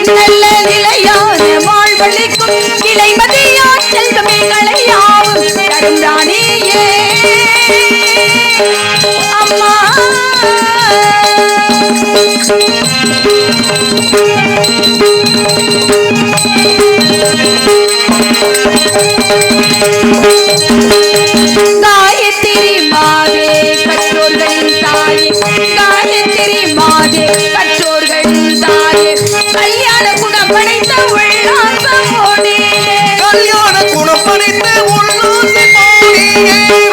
நல்ல நிலையான வாழ்வழிக்கும் இளைமதியா செல்வமே களையாவும் தரும் ராணியே அம்மா காயத்ரி மாதே கற்றோர்களின் தாயே காயத்ரி மாதே கற்றோர்களின் தாயே கல்யாண குணம் படைத்த உல்லாசமோடே கல்யாண குணம் படைத்த உல்லாசமோடே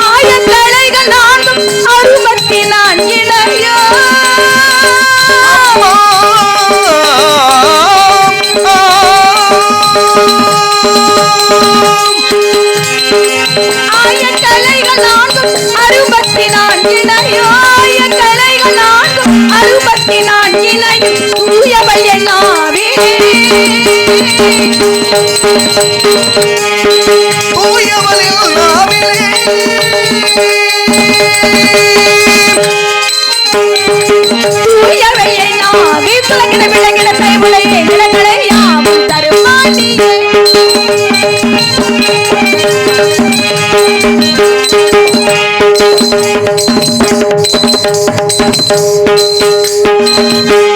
ஆயக்கலைகள் நான்கும் அறுபத்தி நான் இளையோ ஆயக்கலைகள் நான்கும் அறுபத்தி நான் இளையோ ஆயக்கலைகள் நான்கும் அறுபத்தி நான் இளையும் தூயவள் என்னாவே தூயவள் என்னாவே தூயவள் என்னாவே துலகின விளங்கின கைமுளையே நிலங்களை யாவும் தருமாண்டியே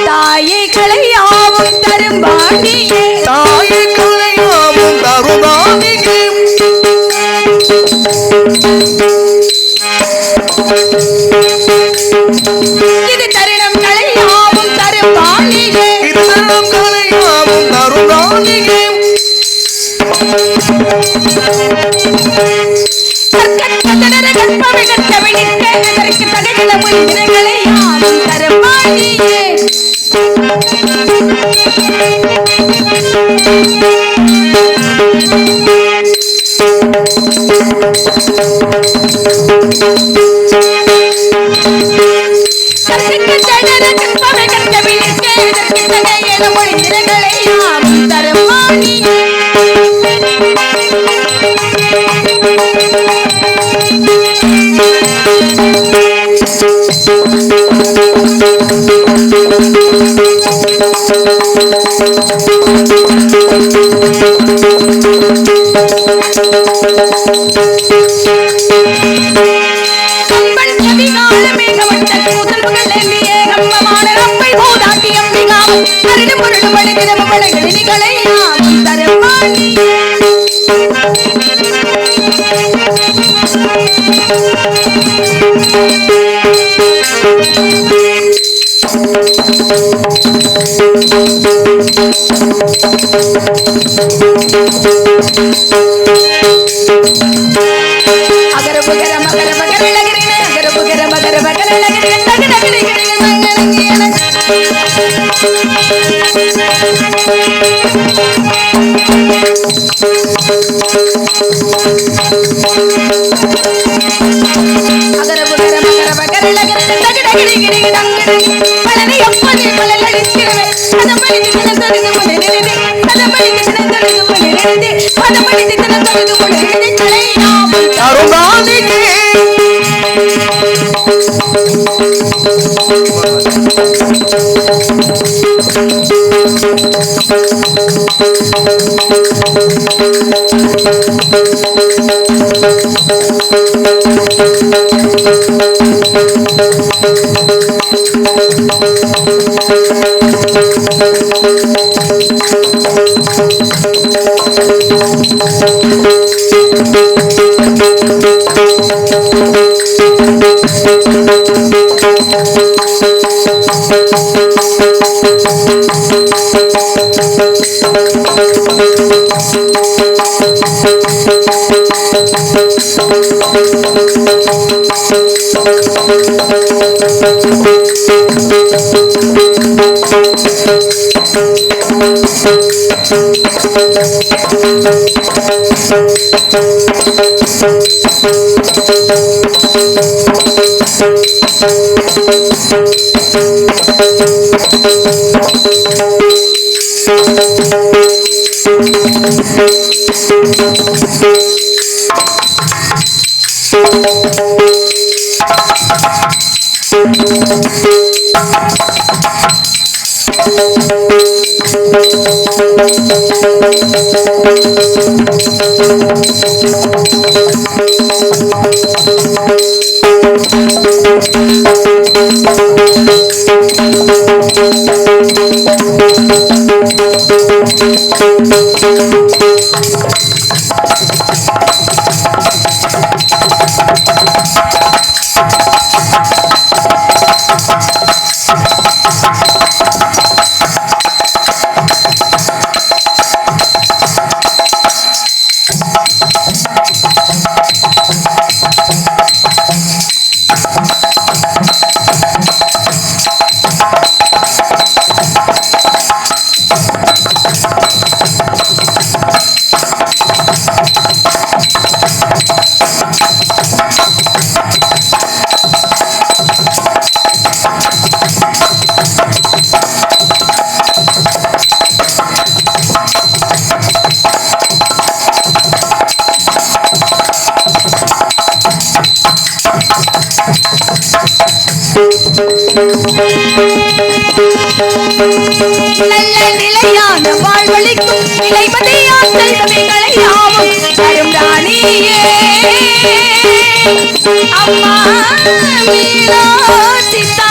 தாயை கலையாவும் தரும்பாண்டியே தாயை கலையாவும் தரும்பாண்டியே இது தருணம் கலையாவும் தரும்பாண்டியே இது தருணம் கலையாவும் தரும்பாண்டியே கற்பமிகத்தவிடிக்க தகைகள முன்களை யாவும் தரும்பாண்டியே நல்ல நிலையான வாழ்வழிக்கும் நிலைமதியான் செல்வமைகளை யாவும் தரும் ராணியே அம்மா மீனாட்சித்தாயே.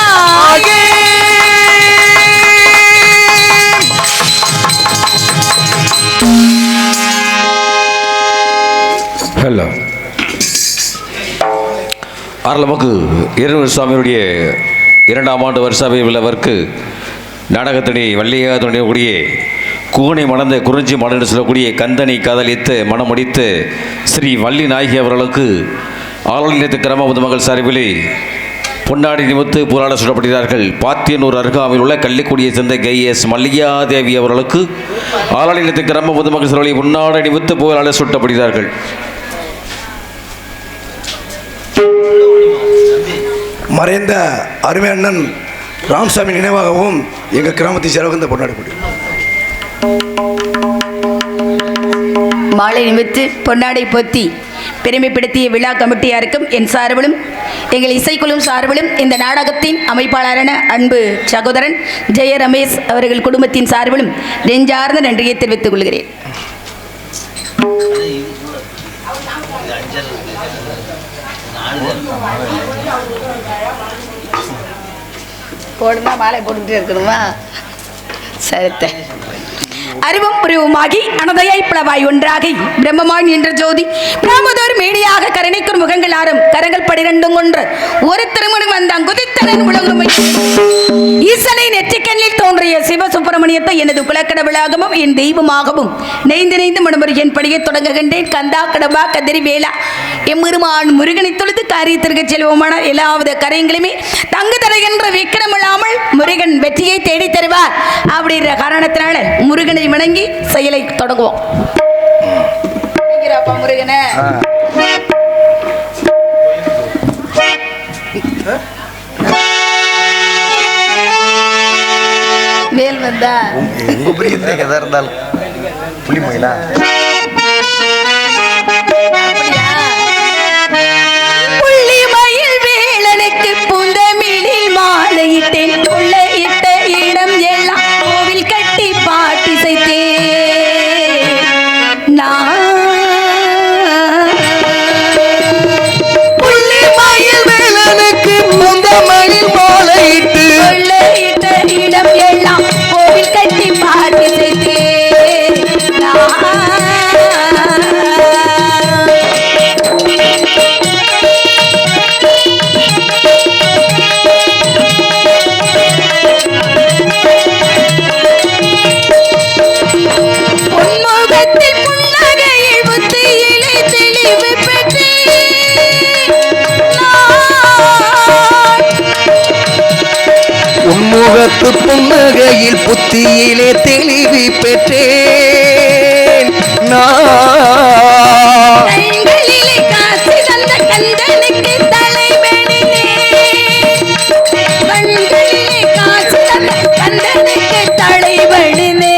ஹலோ ஆரலமுக்கு இருவர் சுவாமியுடைய 2ஆம் ஆண்டு வருஷாவை விழாவிற்கு நாடகத்தினை வள்ளியாதனுடைய கூடிய கூனை மணந்த குறிஞ்சி மணந்து சொல்லக்கூடிய கந்தனை காதலித்து மணமுடித்து ஸ்ரீ வள்ளி நாயகி அவர்களுக்கு ஆளுநர் கிராம பொதுமக்கள் சார்பிலே பொன்னாடி நிமித்து புராட சொல்லப்படுகிறார்கள். பாத்தியனூர் அருகாமையில் உள்ள கள்ளிக்குடியை சேர்ந்த KS மல்லிகாதேவி அவர்களுக்கு ஆளுநர் கிராம பொதுமக்கள் சார்பிலே பொன்னாடி நிமித்து புகழாட சுட்டப்படுகிறார்கள். மறைந்த அருமை அண்ணன் ராமசாமி நினைவாகவும் எங்கள் கிராமத்தை சேர்ந்த இந்த பொன்னாடி மாலை நிமித்து பொன்னாடை பொத்தி பெருமைப்படுத்திய விழா கமிட்டியாருக்கும் என் சார்பிலும் எங்கள் இசைக்குழுவும் சார்பிலும் இந்த நாடகத்தின் அமைப்பாளரான அன்பு சகோதரன் ஜெய ரமேஷ் அவர்கள் குடும்பத்தின் சார்பிலும் நெஞ்சார்ந்த நன்றியை தெரிவித்துக் கொள்கிறேன். போடுனா மாலை போட்டுட்டே இருக்கணுமா? சரித்த அறிவும் புரிவுமாகி அனதையாய் பிளவாய் ஒன்றாகி பிரம்மமாய் நின்ற ஜோதி பிரமதோர் மேடியாக கரணைக்கும் முகங்கள் ஆறும் கரங்கள் 12 கொன்று ஒரு திருமணம் வந்தான் குதித்தனன் உலகம் ஈசனை நெற்றிக்கண்ணில் தோன்றிய சிவசுப்பிரமணியத்தை எனது குலக்கடவுளாகவும் என் தெய்வமாகவும் நெய்ந்து மனமுறை என் படியை தொடங்குகின்றேன். கந்தா கடவா கதிரி வேளா எம்பெருமான் முருகனை தொழுது காரியத்திற்கு செல்வோமான எல்லாவது கரையங்களுமே தங்கு தருகின்ற விக்கிரமில்லாமல் முருகன் வெற்றியை தேடி தருவார் அப்படின்ற காரணத்தினால முருகனை வணங்கி செயலை தொடங்குவோம். முருகனை வேல் வந்தா எதா இருந்தாலும் புள்ளி மயிலா புள்ளிமயில் வேலனுக்கு புந்தமிழில் மாலையிட்டேன் கொள்ளையிட்ட இடம் எல்லாம் கோவில் கட்டி பாட்டி செய்தேன் புள்ளிமயில் வேலனுக்கு புந்தமிழில் மாலையிட்டு கொள்ளையிட்ட இடம் எல்லாம் கோவில் கட்டி பாட்டி செய்தேன் முகத்து புன்னகையில் புத்தியிலே தெளிவி பெற்றேன் நான். கண்களிலே காட்சி தந்த கந்தனுக்கு தலைவனிலே, கண்களிலே காட்சி தந்த கந்தனுக்கு தலைவனிலே,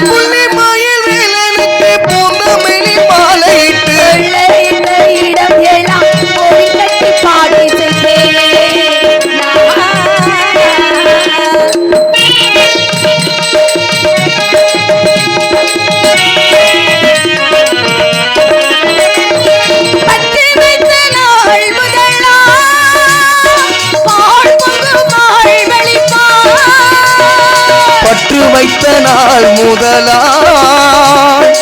புள்ளிமயில் வேலனுக்கு பூந்தமல்லி மாலையிட்டு கொள்ளையிட்ட இடம் எல்லாம் கோவில் கட்டி பாடி சென்றேன். பற்றி வைத்த நாள் முதலாம் பால் பொங்கும் மால்வழிப்பால், பற்று வைத்த நாள் முதலாய்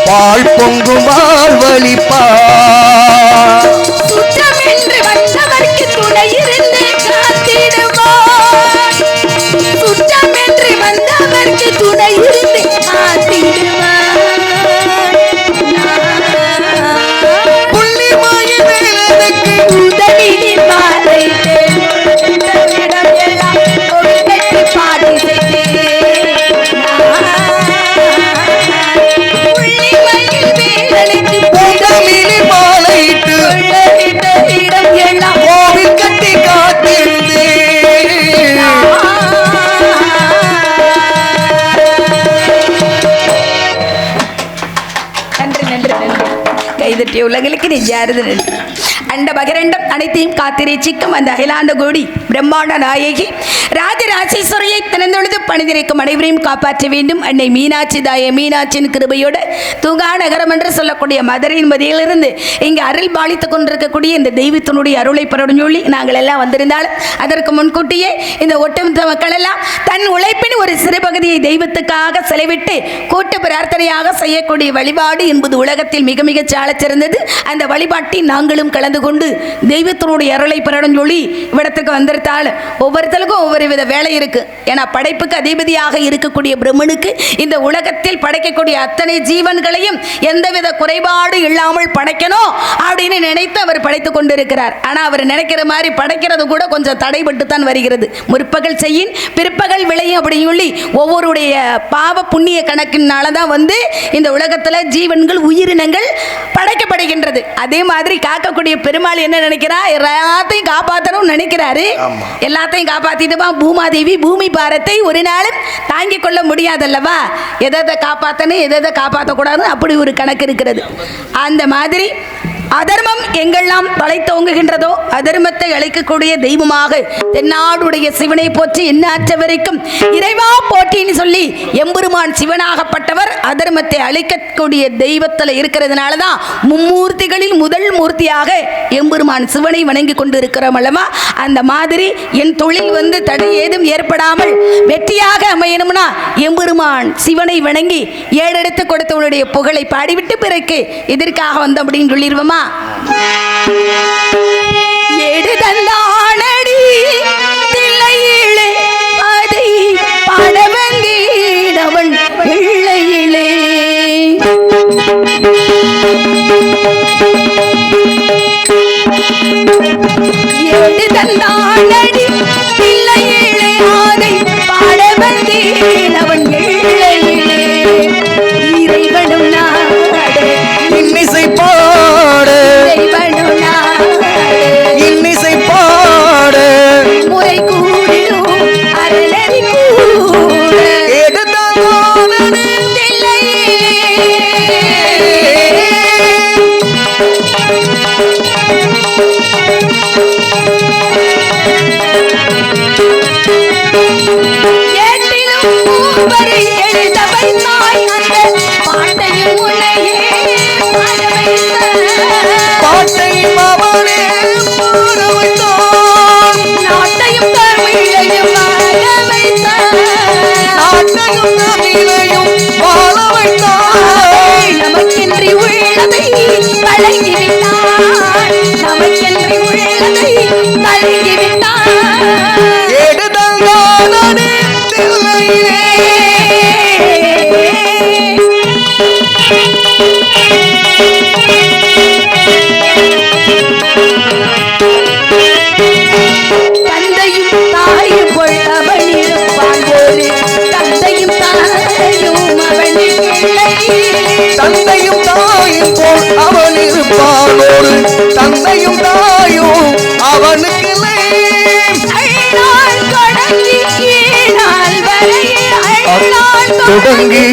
பால் பொங்குமால் வழிப்பார். சுற்றமென்று வந்தவர்க்கு துணையிருந்து காத்திடுவார், சுற்றமென்று வந்தவர்க்கு துணையிருந்து காத்திடுவார். புள்ளிமயில் வேலனுக்கு உதவியில் மாலையிட்டு இடம் எல்லாம் கோவில் கட்டி பாடி புள்ளிமயில் வேலனுக்கு பூந்தமல்லி மாலையிட்டு கொள்ளையிட்ட இடம் எல்லாம் கோவில் கட்டி காத்திருந்தேன். நன்றி நன்றி நன்றி. கைதட்டிய உலகளுக்கு நெஞ்சாருது நன்றி. அண்ட பகிரண்டம் அனைத்தையும் காத்திரைச்சிக்கும் அந்த அகிலாண்ட கோடி பிரம்மாண்ட நாயகி ராஜராஜேஸ்வரியை திறந்தொழுது பணிதிரைக்கும் அனைவரையும் காப்பாற்ற வேண்டும். அன்னை மீனாட்சி தாய மீனாட்சியின் கிருபையோடு தூங்கா நகரம் என்று சொல்லக்கூடிய மதுரையின் மதியிலிருந்து இங்கே அருள் பாலித்துக் கொண்டிருக்கக்கூடிய இந்த தெய்வத்தினுடைய அருளை பெறணும் சொல்லி நாங்கள் எல்லாம் வந்திருந்தாலும் அதற்கு முன்கூட்டியே இந்த ஒட்டுமொத்த மக்கள் எல்லாம் தன் உழைப்பின் ஒரு சிறு பகுதியை தெய்வத்துக்காக செலவிட்டு கூட்டு பிரார்த்தனையாக செய்யக்கூடிய வழிபாடு என்பது உலகத்தில் மிக மிக சாலச் சிறந்தது. அந்த வழிபாட்டில் நாங்களும் கலந்து கொண்டு தெய்வத்தினுடைய அருளை பெறணும் சொல்லி இவ்விடத்துக்கு வந்திருந்தால் ஒவ்வொருத்தருக்கும் ஒவ்வொரு வித வேலை இருக்கு. ஏன்னா படைப்புக்கு அதிபதியாக இருக்கக்கூடிய பிரம்மனுக்கு இந்த உலகத்தில் படைக்கக்கூடிய அத்தனை ஜீவன்களையும் எந்தவித குறைபாடு இல்லாமல் படைக்கணும் அப்படின்னு நினைத்து அவர் படைத்துக் கொண்டிருக்கிறார். ஆனா அவர் நினைக்கிற மாதிரி படைக்கிறது கூட கொஞ்சம் தடைபட்டு தான் வருகிறது. முற்பகல் செய்யின் பிற்பகல் விளையும் அப்படின்னு சொல்லி ஒவ்வொருடைய பாவ புண்ணிய கணக்கினாலதான் இந்த உலகத்துல ஜீவன்கள் உயிரினங்கள் படைக்கப்படுகின்றது. அதே மாதிரி காக்கக்கூடிய பெருமாள் என்ன நினைக்கிறார், எல்லாத்தையும் காப்பாற்றணும் நினைக்கிறாரு. எல்லாத்தையும் காப்பாத்திட்டுமா பூமாதேவி பூமி பாரத்தை ஒரு நாளும் தாங்கிக் கொள்ள முடியாதல்லவா, எதை காப்பாற்றணும் எதை காப்பாற்றக்கூடாதுன்னு அப்படி ஒரு கணக்கு இருக்கிறது. அந்த மாதிரி அதர்மம் எங்கெல்லாம் தலை தோங்குகின்றதோ அதர்மத்தை அழிக்கக்கூடிய தெய்வமாக தென்னாடுடைய சிவனை போற்றி எண்ணாற்ற வரைக்கும் இறைவா போற்றின்னு சொல்லி எம்பெருமான் சிவனாகப்பட்டவர் அதர்மத்தை அழிக்கக்கூடிய தெய்வத்தில் இருக்கிறதுனால தான் மும்மூர்த்திகளில் முதல் மூர்த்தியாக எம்பெருமான் சிவனை வணங்கி கொண்டு இருக்கிறோம் அல்லவா. அந்த மாதிரி என் தொழில் தடை ஏதும் ஏற்படாமல் வெற்றியாக அமையணும்னா எம்பெருமான் சிவனை வணங்கி ஏறெடுத்து கொடுத்தவனுடைய புகழை பாடிவிட்டு பிறகு எதற்காக வந்தோம் அப்படின்னு சொல்லிடுவோமா. ஏடு தந்தானடி தில்லையிலே அதை பாட வந்தீடவன் பிள்ளையிலே, ஏடு தந்தானடி தில்லையிலே அதை பாட வந்தீடவன் பிள்ளையிலே, இறைவனும் நாடு இன்னிசை பாடு இறைவனும் நாடு இன்னிசை பாடு முறை கூடிடும் அருளறி கூட எடுத்தானே ஏட்டிலும் மூவரை எழுத வைத்தாய் அந்த பாட்டையும் உன்னையே பாட வைத்தாய். பாட்டை அவனே பாட வைத்தான், நாட்டையும் தமிழையும் வாழ வைத்தாய். நாட்டையும் தமிழையும் வாழ வைத்தான். நமக்கென்றி உள்ளதை வழங்கி விட்டாய், நமக்கென்றி உள்ளதை வழங்கி விட்டாய். எடுத்தானே தில்லையிலே தந்தையும் தாயும் தந்தையும் தாயும் போல் அவன் இருப்பானோடு தந்தையும் தாயும் அவனுக்கு தொடங்கி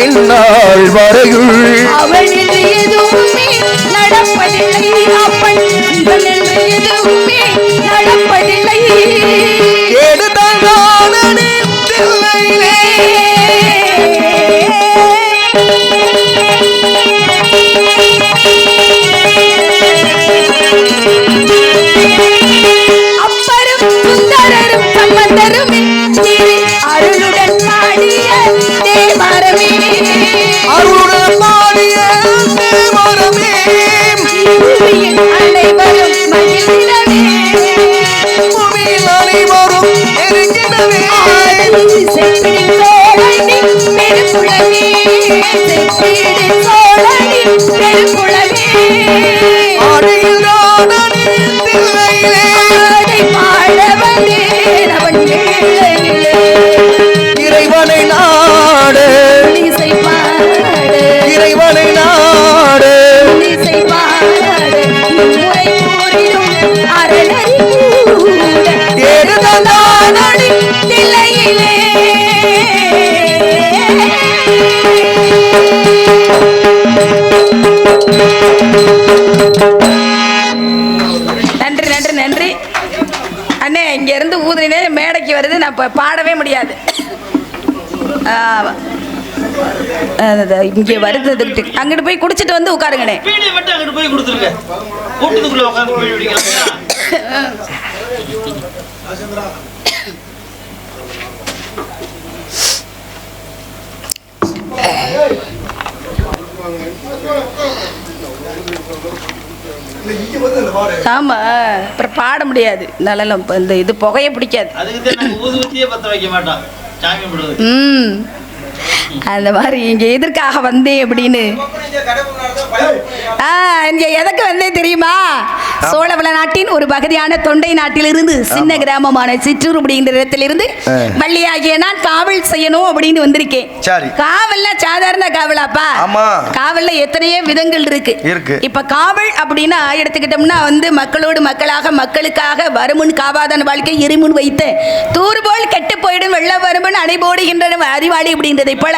இந்நாள் வரையுள் அவன் என்று எதுவுமே நடப்பதில்லை அப்பன் இவன் என்று எதுவுமே நடப்பதில்லை எடுத்தானே பிள்ளையிலே அப்பரும் சுந்தரரும் சம்பந்தருமே அருளுடன் பாடிய தேவாரமே அருளுடன் பாடிய தேவாரமே பூமியின் அனைவரும் மகிழ்ந்திடவே பூமியில் அனைவரும் நெருங்கிடவே செப்பிடி சோழனி பெருங்குளமே செப்பிடி சோழனி பெருங்குளமே ஆடையில் நாடனே தில்லையிலே ஆடை பாட வந்தேன் அவன் எழிலே இறைவனை நாடு இசை பாடு இறைவனை நாடு இசை பாடு முறை கூறிடும் அரணறி கூட ஏறுதலானடி தில்லையிலே நன்றி நன்றி நன்றி அண்ணே இங்க இருந்து ஊதுனே மேடைக்கு வருது நான் பாடவே முடியாது இங்கே வருது அங்கிட்டு போய் குடிச்சிட்டு வந்து உட்காருங்கண்ணே பீடி மட்டும் அங்கிட்டு போய் கொடுத்துருங்க கூட்டத்துக்குள்ள உட்காந்து பீடி குடிக்கலாம் ஆமா அப்புறம் பாட முடியாது நல்ல இந்த இது புகைய பிடிக்காது அதுக்கு தான் நாங்க ஊதுவத்தியே பத்த வைக்க மாட்டோம் சாமி கும்பிடுவது அந்த மாதிரி இங்க எதற்காக வந்தேன் அப்படின்னு இங்க எதற்கு வந்தேன் தெரியுமா சோழவள நாட்டின் ஒரு பகுதியான தொண்டை நாட்டிலிருந்து சின்ன கிராமமான சிற்றூர் அப்படிங்கிற இடத்திலிருந்து வள்ளியாகிய நான் காவல் செய்யணும் அப்படின்னு வந்திருக்கேன். காவல்ல சாதாரண காவலாப்பா? காவல்ல எத்தனையோ விதங்கள் இருக்கு. இப்ப காவல் அப்படின்னா எடுத்துக்கிட்டோம்னா வந்து மக்களோடு மக்களாக மக்களுக்காக வருமுன் காவாதன் வாழ்க்கை எரிமுன் வைத்த தூர்போல் கெட்டு போயிடும் வெள்ள வருமுன் அணைபோடுகின்ற அறிவாளி அப்படின்றதை போல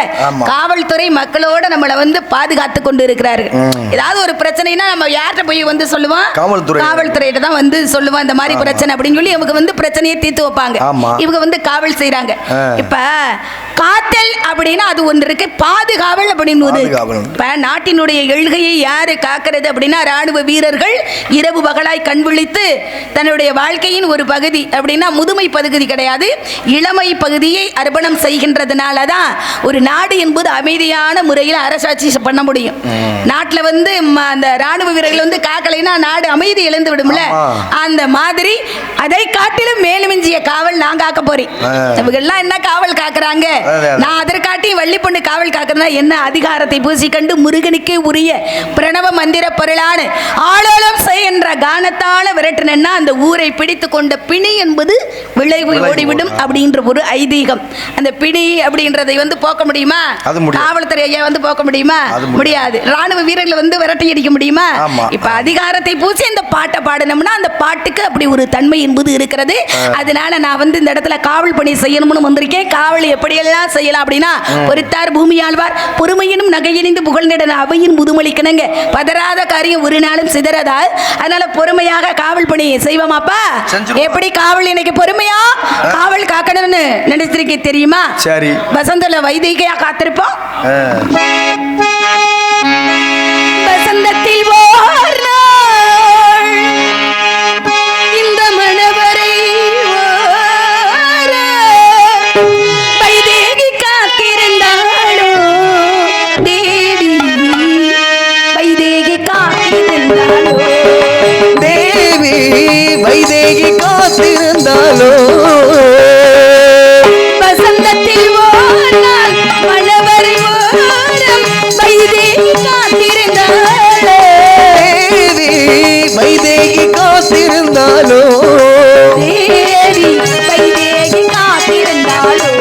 காவல்துறை மக்களோட நம்மளை வந்து பாதுகாத்து கொண்டு இருக்கிறார்கள். ஏதாவது ஒரு பிரச்சனைனா நம்ம யார்கிட்ட போய் வந்து சொல்லுவோம்? காவல்துறையிட்ட தான் வந்து சொல்லுவோம் இந்த மாதிரி பிரச்சனை அப்படின்னு சொல்லி இவங்க வந்து பிரச்சனையை தீர்த்து வைப்பாங்க. இவங்க வந்து காவல் செய்யறாங்க. இப்ப காத்தல் அப்படின்னா அது ஒன்று இருக்கு, பாதுகாவல் அப்படின்னு. இப்ப நாட்டினுடைய எழுகையை யாரு காக்கிறது அப்படின்னா ராணுவ வீரர்கள் இரவு பகலாய் கண் விழித்து தன்னுடைய வாழ்க்கையின் ஒரு பகுதி அப்படின்னா முதுமை பகுதி கிடையாது, இளமை பகுதியை அர்ப்பணம் செய்கின்றதுனால தான் ஒரு நாடு என்பது அமைதியான முறையில் அரசாட்சி பண்ண முடியும். நாட்டில் வந்து அந்த ராணுவ வீரர்கள் வந்து காக்கலைன்னா நாடு அமைதி இழந்து விடும்ல. அந்த மாதிரி அதை காட்டிலும் மேலுமிஞ்சிய காவல் நான் காக்க போறேன். இவங்கெல்லாம் என்ன காவல் காக்குறாங்க, நான் அதற்காட்டி வள்ளி பொண்ணு காவல் காக்குறதுனா என்ன அதிகாரத்தை பூசிக்கண்டு முருகனுக்கு உரிய பிரணவ மந்திர பொருளான ஆளோலம் என்ற கானத்தால விரட்டினா அந்த ஊரை பிடித்து கொண்ட பிணி என்பது விளைவு ஓடிவிடும் அப்படின்ற ஒரு ஐதீகம். அந்த பிணி அப்படின்றதை வந்து போக்க முடியுமா? காவல்துறையை வந்து போக்க முடியுமா? முடியாது. ராணுவ வீரர்கள் வந்து விரட்டி அடிக்க முடியுமா? இப்ப அதிகாரத்தை பூசி இந்த பாட்டை பாடணும்னா அந்த பாட்டுக்கு அப்படி ஒரு தன்மை என்பது இருக்கிறது. அதனால நான் வந்து இந்த இடத்துல காவல் பணி செய்யணும்னு வந்திருக்கேன். காவல் எப்படியெல்லாம் செய்யலாம் அப்படின்னா, பொறுத்தார் பூமி ஆழ்வார் பொறுமையினும் நகையினிந்து புகழ்ந்திட அவையின் முதுமொழிக்கணுங்க, பதறாத காரியம் ஒரு நாளும் சிதறதா. அதனால பொறுமையாக காவல் பணி செய்வோமாப்பா? எப்படி காவல் இன்னைக்கு பொறுமையா காவல் காக்கணும்னு நினைச்சிருக்கே தெரியுமா? சரி, வசந்தல வைதிகையா காத்திருப்போம். வசந்தத்தில் ஓர் நாள் இந்த மணவரை வைதேகி காத்திருந்தாளோ, தேவி வைதேகி காத்திருந்தாளோ, தேவி வைதேகி காத்திருந்தாளோ. வசந்தத்தில் ஓர் நாள் மணவரை ஓரம் வைதேகி காத்திருந்தாளோ, தேவி வைதேகி காத்திருந்தாளோ, தேவி வைதேகி காத்திருந்தாளோ.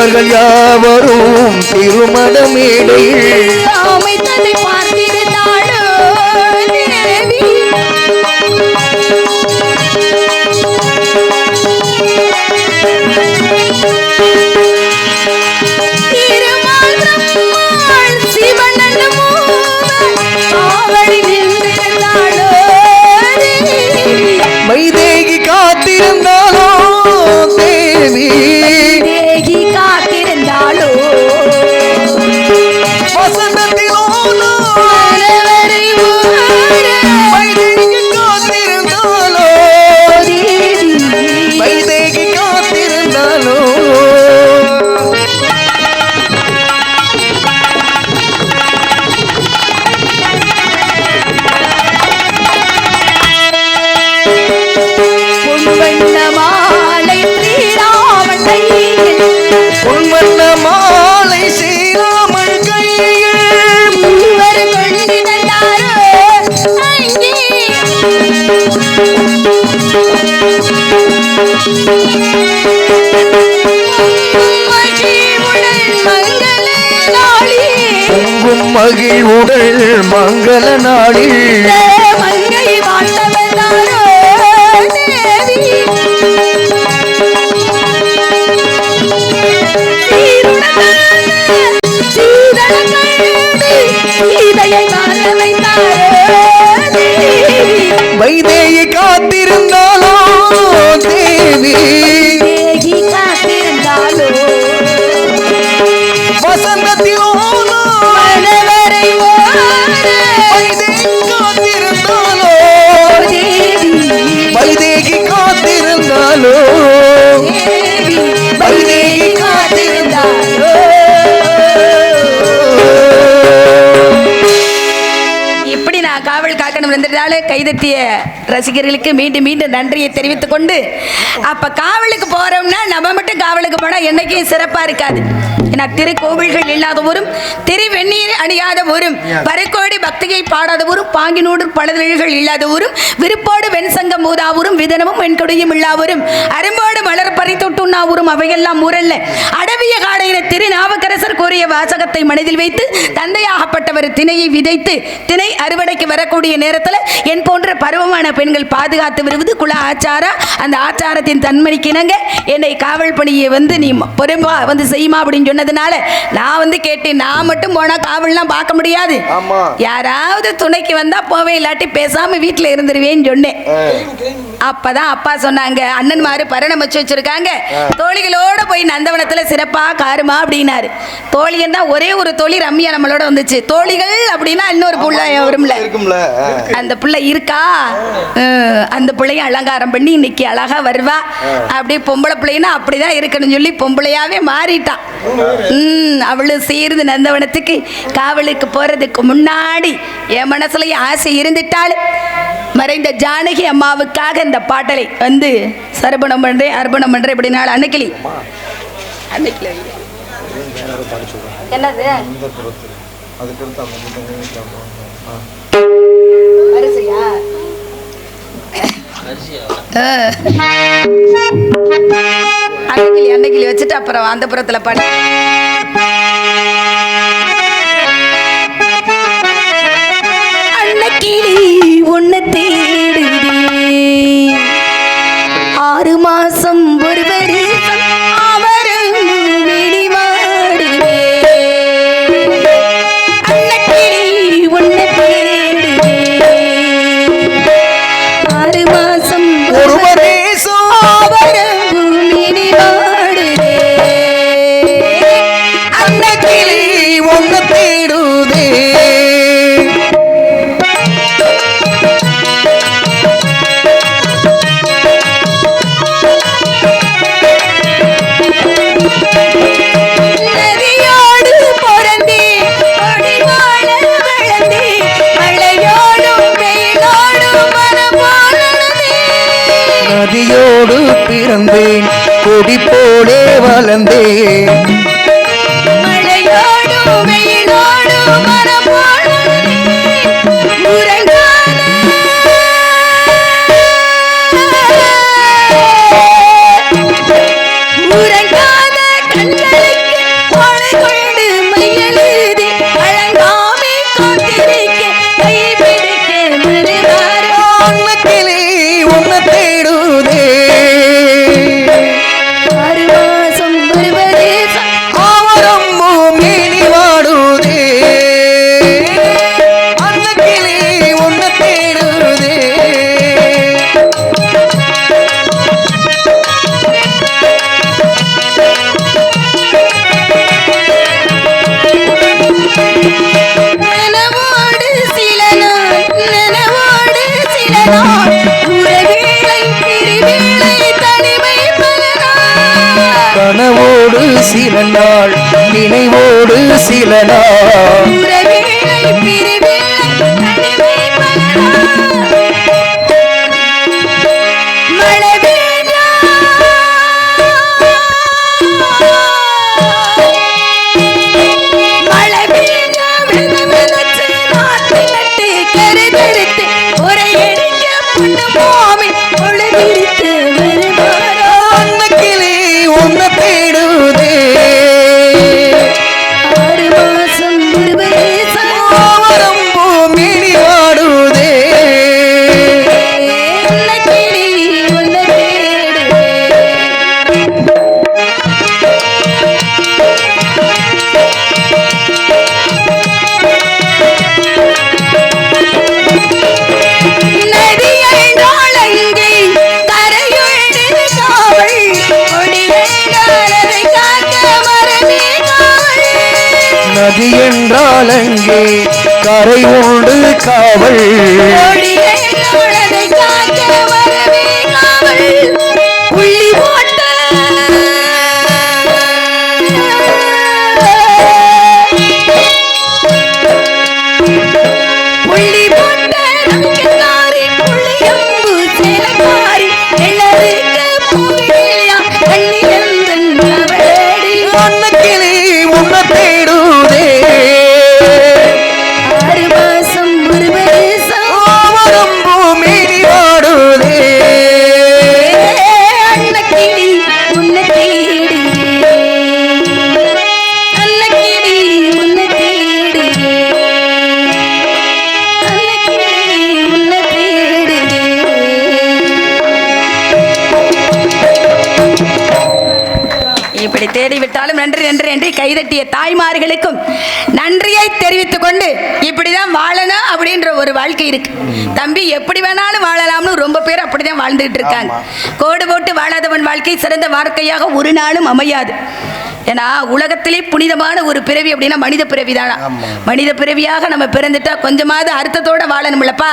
உறவினர்கள் யாவரும் திருமண மேடையில் அமைத்ததை பார்த்திருந்தாளோ தேவி. திருமால் பிரம்மாள் சிவனன் மூவர் காவலில் நின்றிருந்தாளோ தேவி. வைதேகி காத்திருந்தாலோ தேவி தேகி காத்திருந்தாளோ வசந்தத்திலோ மனவரை ஓர வைதேகி காத்திருந்தாலோ தேவி. வைதேகி காத்திருந்தாலோ பொன்வண்ண மாலை ஸ்ரீராமன் கையில் பொன்வண்ண மாலை ஸ்ரீராமன் கையில் மூவர் கொண்டிருந்தாரோ அங்கே. மகிழ்வுடன் மங்கள நாளே பொங்கும் மகிழ்வுடல் மங்கள நாளில் மங்கை வாழ்த்த வந்தாரோ தேவி. சீதையை காண வைத்தாரோ தேவி. வைதேகி காத்திருந்தாலோ தேவி தேகி காத்திருந்தாலோ வசந்தத்திலோ மனவரை ஓர வைதேகி காத்திருந்தாலோ தேவி. வைதேகி காத்திருந்தாலோ தேவி வைதேகி காத்திருந்தாளோ. இப்படி நான் காவல் காக்கணும் இருந்ததால கைதட்டிய ரசிகர்களுக்கு மீண்டும் மீண்டும் நன்றியை தெரிவித்துக் கொண்டு, அப்ப காவலுக்கு போறோம்னா நம்ம மட்டும் காவலுக்கு போனா என்னைக்கும் சிறப்பா இருக்காது. ஏன்னா திருக்கோவில்கள் இல்லாத ஊரும், திருவெண்ணீர் அணியாத ஊரும், பறைக்கோடி பக்தியை பாடாத ஊரும், பாங்கினோடு பழதழிகள் இல்லாத ஊரும், விருப்போடு வெண்சங்கம் மூதாவூரும், விதனமும் வெண்கொடியும் இல்லாவூரும், அரும்போடு மலர் பறித்தொட்டுண்ணா ஊரும் அவையெல்லாம் ஊரல்ல. அடவிய காடையின திருநாவுக்கரசர் கூறிய வாசகத்தை மனதில் வைத்து தந்தையாகப்பட்டவர் திணையை விதைத்து திணை அறுவடைக்கு வரக்கூடிய நேரத்தில் என் போன்ற பருவமான பெண்கள் பாதுகாத்து வருவது குல ஆச்சாரா. அந்த ஆச்சாரத்தின் தன்மைக்கு இணங்க என்னை காவல் பணியை நீ பொறுப்பா செய்யுமா அப்படின்னு சொன்னதுனால நான் கேட்டேன். நான் மட்டும் போனா காவல்லாம் பார்க்க முடியாது, யாராவது துணைக்கு வந்தா போவேன், இல்லாட்டி பேசாம வீட்டுல இருந்துருவேன்னு சொன்னேன். அப்பதான் அப்பா சொன்னாங்க, அண்ணன்மாரு பரணம் வச்சு வச்சிருக்காங்க, தோழிகளோட போய் நந்தவனத்துல சிறப்பா காருமா அப்படின்னாரு. தோழியன்னா ஒரே ஒரு தோழி ரம்யா நம்மளோட வந்துச்சு. தோழிகள் அப்படின்னா இன்னொரு புள்ள வரும்ல, அந்த பிள்ளை இருக்கா. அந்த பிள்ளையும் அலங்காரம் பண்ணி இன்னைக்கு அழகா வருவா. அப்படியே பொம்பளை பிள்ளைன்னா அப்படிதான் இருக்கணும்னு சொல்லி பொம்பளையாவே மாறிட்டான். அவளும் சேர்ந்து நந்தவனத்துக்கு காவலுக்கு போறதுக்கு முன்னாடி என் மனசுலயும் ஆசை இருந்துட்டாள். மறைந்த ஜானகி அம்மாவுக்காக இந்த பாட்டலை சரபணம் பண்றேன் அர்ப்பணம் பண்றேன் அப்படின்னால அன்னைக்கிளி என்னது வரிசையா அன்னைக்கிளி வச்சுட்டு அப்புறம் அந்த புறத்துல பாடு. அன்னைக்கிளி உன்னை தேடுதே 6 மாசம் ஒரு வருஷம் அவரும் வெளிவாடுவே. அன்னைக்கிளி உன்னை தேடுதே 6 மாசம் ஒரு வருஷம் அவரும் வெளிவாடுவே. அன்னைக்கிளி உன்னை தேடுதே நதியோடு பிறந்தேன் கொடி போலே வளர்ந்தேன். மழையோடு வெயிலோடு மரபோடு உறங்காத கண்களை அன்னக்கிளி உன்னை தேடுதே ஆவரம்பும் மேனி வாடுதே அன்னக்கிளி உன்னை தேடுதே கனவோடு சில நாள் நினைவோடு சில நாள் அன்னக்கிளி உன்னை தேடுதே ஆவரம்பும் மேனி வாடுதே நதி என்றால் அங்கே கரை உண்டு காவல் அன்னக்கிளி உன்னை தேடுதே ஆவரம்பும் மேனி வாடுதே இப்படி தேடிவிட்டாலும் நன்றி நன்றி என்று கைதட்டிய தாய்மார்களுக்கும் நன்றியை தெரிவித்துக் கொண்டு இப்படிதான் வாழணும் அப்படின்ற ஒரு வாழ்க்கை இருக்கு. தம்பி எப்படி வேணாலும் வாழலாம்னு ரொம்ப பேர் அப்படிதான் வாழ்ந்துட்டு இருக்காங்க. கோடு போட்டு வாழாதவன் வாழ்க்கை சிறந்த வாழ்க்கையாக ஒரு நாளும் அமையாது. ஏன்னா உலகத்திலே புனிதமான ஒரு பிறவி அப்படின்னா மனித பிறவி தானா. மனித பிறவியாக நம்ம பிறந்துட்டா கொஞ்சமாவது அர்த்தத்தோட வாழணும்லப்பா.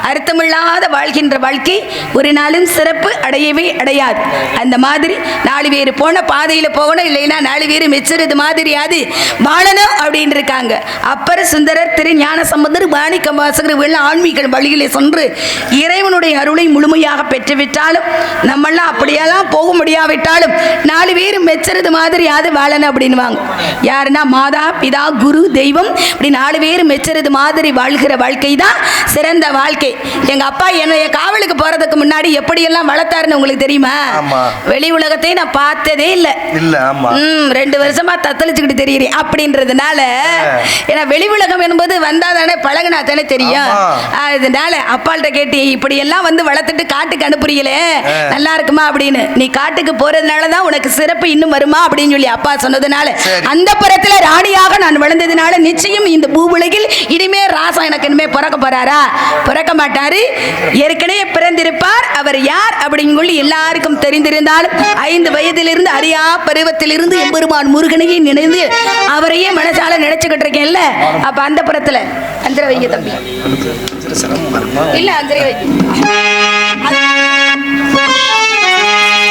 அர்த்தமில்லாத வாழ்கின்ற வாழ்க்கை ஒரு நாளும் சிறப்பு அடையவே அடையாது. அந்த மாதிரி 4 பேர் போன பாதையில் போகணும், இல்லைன்னா 4 பேர் மெச்சுறது மாதிரியாது வாழணும் அப்படின்னு இருக்காங்க. அப்பர் சுந்தரர், திரு ஞான சம்பந்தர், மாணிக்க வாசகர் வெள்ள ஆன்மீக வழியிலே சென்று இறைவனுடைய அருளை முழுமையாக பெற்றுவிட்டாலும் நம்மளாம் அப்படியெல்லாம் போக முடியாவிட்டாலும் 4 பேர் மெச்சுறது மாதிரியாது வாழணும் அப்படின்வாங்க. யாருன்னா மாதா பிதா குரு தெய்வம் இப்படி 4 பேர் மெச்சுறது மாதிரி வாழ்கிற வாழ்க்கை தான் சிறந்த வாழ்க்கை. எங்க அப்பா என்னைய காவலுக்கு போறதுக்கு முன்னாடி எப்படியெல்லாம் வளர்த்தாருன்னு உங்களுக்கு தெரியுமா? வெளி உலகத்தை நான் பார்த்ததே இல்லை. 2 வருஷமா தத்தளிச்சுக்கிட்டு தெரியுறேன் அப்படின்றதுனால, ஏன்னா வெளி உலகம் என்பது வந்தா தானே பழகுனா தானே தெரியும். அதனால அப்பாள்கிட்ட கேட்டு இப்படி எல்லாம் வந்து வளர்த்துட்டு காட்டுக்கு அனுப்புறீங்களே நல்லா இருக்குமா அப்படின்னு. நீ காட்டுக்கு போறதுனாலதான் உனக்கு சிறப்பு இன்னும் வருமா அப்படின்னு சொல்லி அப்பா சொன்னதுனால, அந்த புறத்துல ராணியாக நான் வளர்ந்ததுனால நிச்சயம் இந்த பூவுலகில் இனிமே ராசா எனக்கு இனிமே பிறக்க போறாரா? பிறக்க மாட்டாரு. ஏற்கனவே பிறந்திருப்பார். அவர் யார் அப்படின்னு சொல்லி எல்லாருக்கும் தெரிந்திருந்தாலும் 5 வயதிலிருந்து அறியா பருவத்திலிருந்து எம்பெருமான் முருகனையே நினைந்து அவரையே மனசால நினைச்சுக்கிட்டு இருக்கேன்ல. அப்ப அந்த புறத்துல அந்திர வைங்க தம்பி, இல்ல அந்திர வைங்க.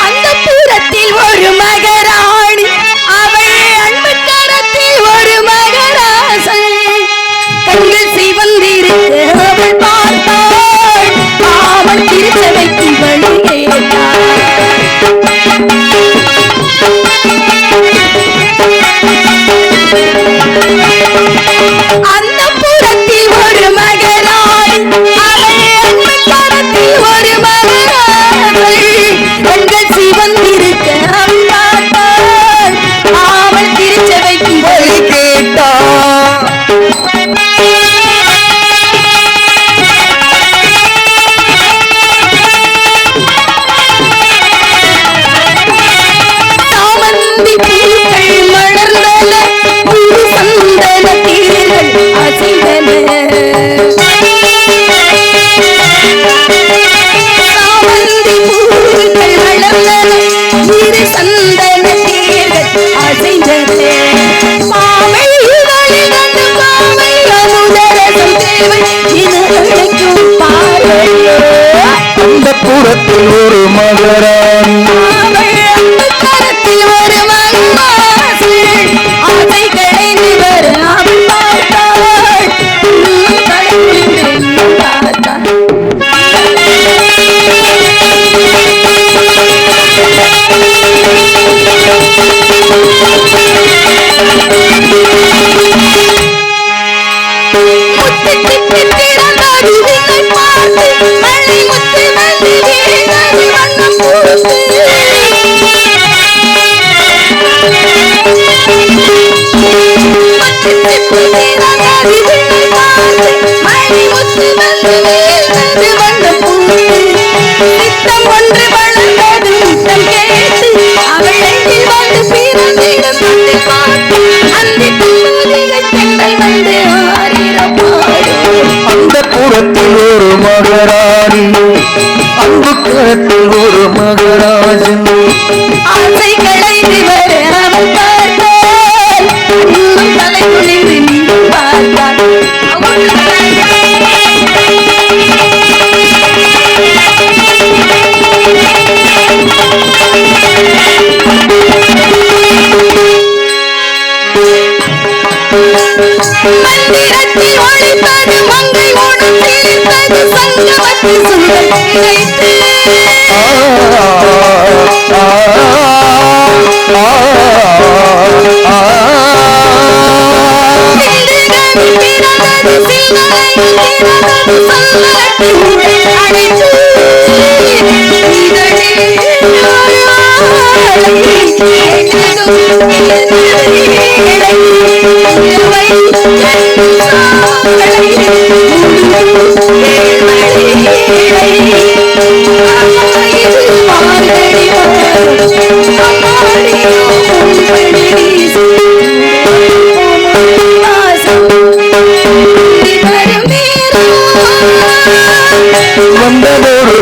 அந்த புறத்தில் ஒரு மகராணி, அவள் அன்பு கரத்தில் ஒரு மகராசன். கண்கள் சிவந்திருக்கு அவள் பார்த்தாள், அவள் திருச்சபைக்கு வழி கேட்டாள். அந்த புறத்தில் ஒரு மகராணி, அவள் அன்பு கரத்தில் ஒரு மகராசன். கண்கள் சிவந்திருக்கு அவள் பார்த்தாள், செய்து அழைக்கும் பார்வையோ அந்த புறத்தில் ஒரு மகராணி கரத்தில் ஒரு மகராசி ஆசை களைந்து வரும் அவள் பார்த்தாள் பார்த்தாள் அந்த புறத்தில் ஒரு மகராணி அன்பு கரத்தில் ஒரு மகராஜன் ஆசை களைந்து வர அவள் பார்த்தாள் இன்னும் தலை குனிந்து நின்று பார்த்தாள் மந்திரத்தில் ஒழிப்பது மங்கை ஓடும் தீர்ப்பது சங்கமத்தி சுந்தர் நினைத்து வந்ததொரு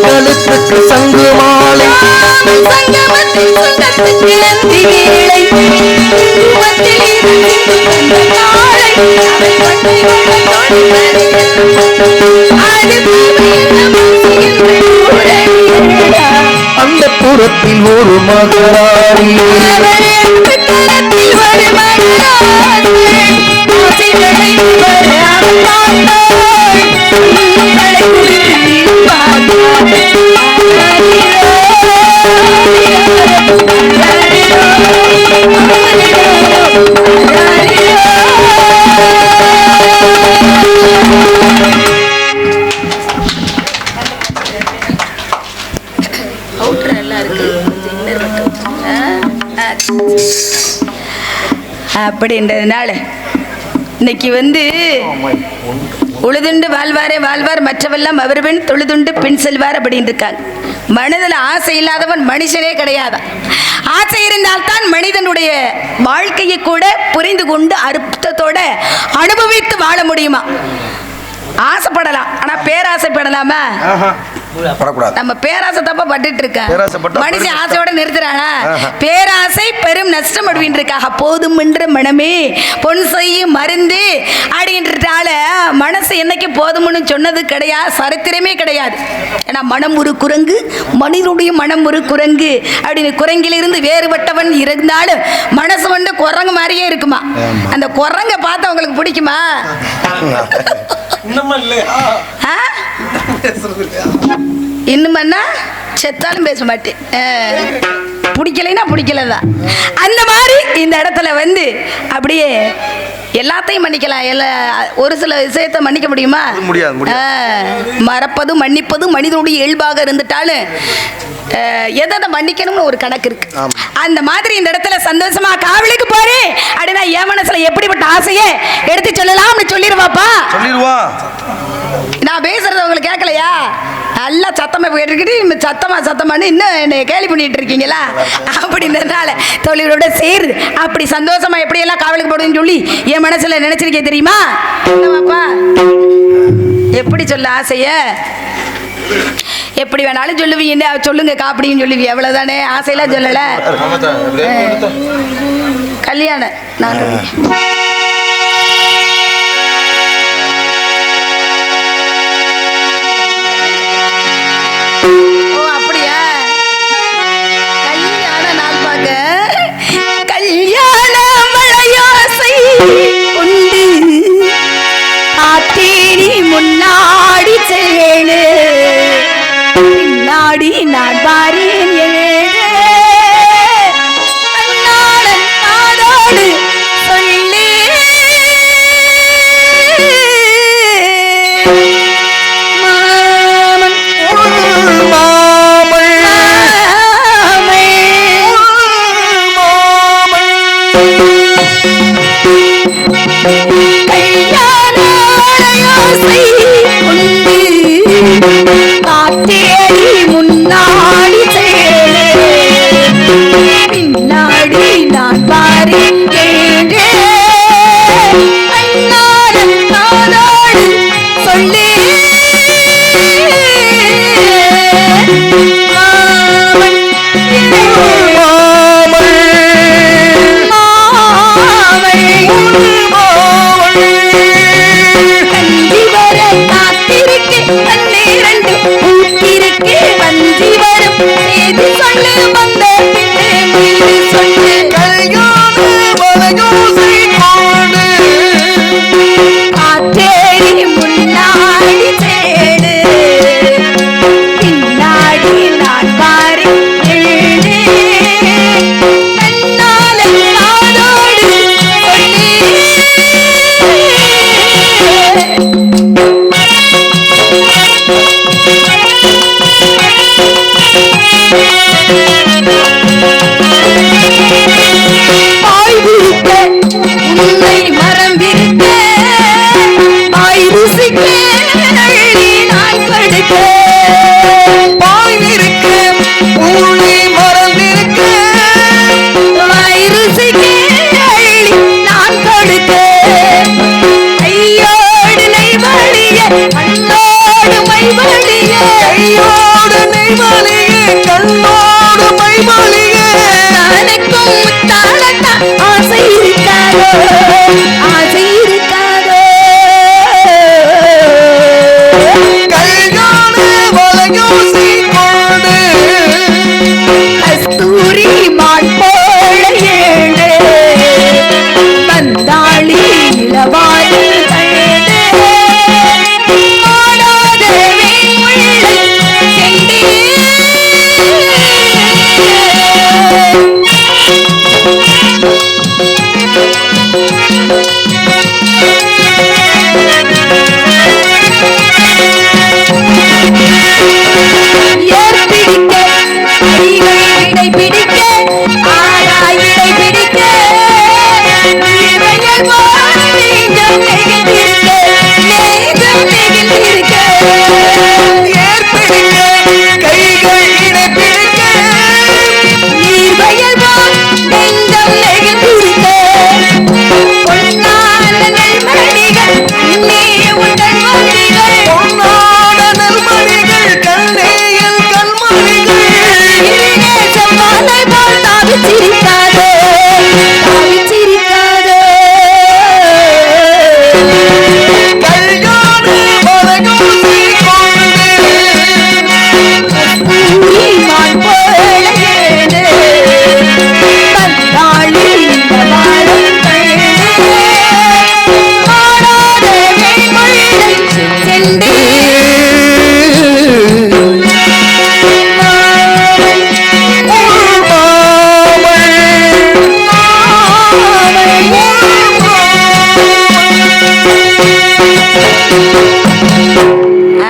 கழுத்துக்கு சங்கு மாலை அந்த புறத்தில் ஒரு மகராணி அப்படின்றதுனால இன்னைக்கு வந்து உழுதுண்டு வாழ்வாரே வாழ்வார் மற்றவெல்லாம் அவர் பெண் தொழுதுண்டு பின் செல்வார் அப்படின்னு இருக்காங்க. மனதில் ஆசை இல்லாதவன் மனுஷனே கிடையாது. ஆசை இருந்தால்தான் மனிதனுடைய வாழ்க்கையை கூட புரிந்து கொண்டு அர்த்தத்தோட அனுபவித்து வாழ முடியுமா. ஆசைப்படலாம், ஆனா பேராசைப்படலாமா? நம்ம பேராசை தப்பா பட்டுட்டு இருக்க மனுஷன் ஆசையோட நிறுத்துறானா? பேராசை பெரும் நஷ்டம் அப்படின்றக்காக போதும் என்ற மனமே பொன் செய்யும் மருந்து அப்படின்றதால மனசு என்னைக்கு போதும்னு சொன்னது கிடையாது, சரித்திரமே கிடையாது. ஏன்னா மனம் ஒரு குரங்கு, மனிதனுடைய மனம் ஒரு குரங்கு அப்படின்னு குரங்கிலிருந்து வேறுபட்டவன் இருந்தாலும் மனசு வந்து குரங்கு மாதிரியே இருக்குமா. அந்த குரங்க பார்த்து அவங்களுக்கு பிடிக்குமா? இன்னும்னா செத்தாலும் பேச மாட்டேன், பிடிக்கலைன்னா பிடிக்கலதான். அந்த மாதிரி இந்த இடத்துல வந்து அப்படியே எல்லாத்தையும் மன்னிக்கலாம், ஒரு சில விஷயத்தை மன்னிக்க முடியுமா? முடியாது. மறப்பது மன்னிப்பது மனிதனுடைய இயல்பாக இருந்துட்டாலும் எதை மன்னிக்கணும்னு ஒரு கணக்கு இருக்கு. அந்த மாதிரி இந்த இடத்துல சந்தோஷமா காவலுக்கு போறேன் அப்படின்னா என் மனசுல எப்படிப்பட்ட ஆசையை எடுத்து சொல்லலாம்னு சொல்லிடுவாப்பா. நான் பேசுறது உங்களுக்கு கேட்கலையா? நல்லா சத்தமா கேட்டுக்கிட்டு சத்தமானு இன்னும் என்ன கேலி பண்ணிட்டு இருக்கீங்களா? அப்படின்றதுனால தொழிலோட சேருது. அப்படி சந்தோஷமா எப்படியெல்லாம் காவலுக்கு போடுதுன்னு சொல்லி என் மனசுல நினைச்சிருக்கேன் தெரியுமா? என்னவாப்பா எப்படி சொல்ல ஆசைய எப்படி வேணாலும் சொல்லுவீங்க, சொல்லுங்க காப்பிடின்னு சொல்லுவீ, எவ்வளவுதானே. ஆசையெல்லாம் சொல்லல. கல்யாணம் நான் முன்னாடி செயலு பின்னாடி நான் பாரேன் நாடோடு சொல்லு மாமன் காத்தேடி முன்னாடி பின்னாடி நான் பாரு நாடோடு சொல்லு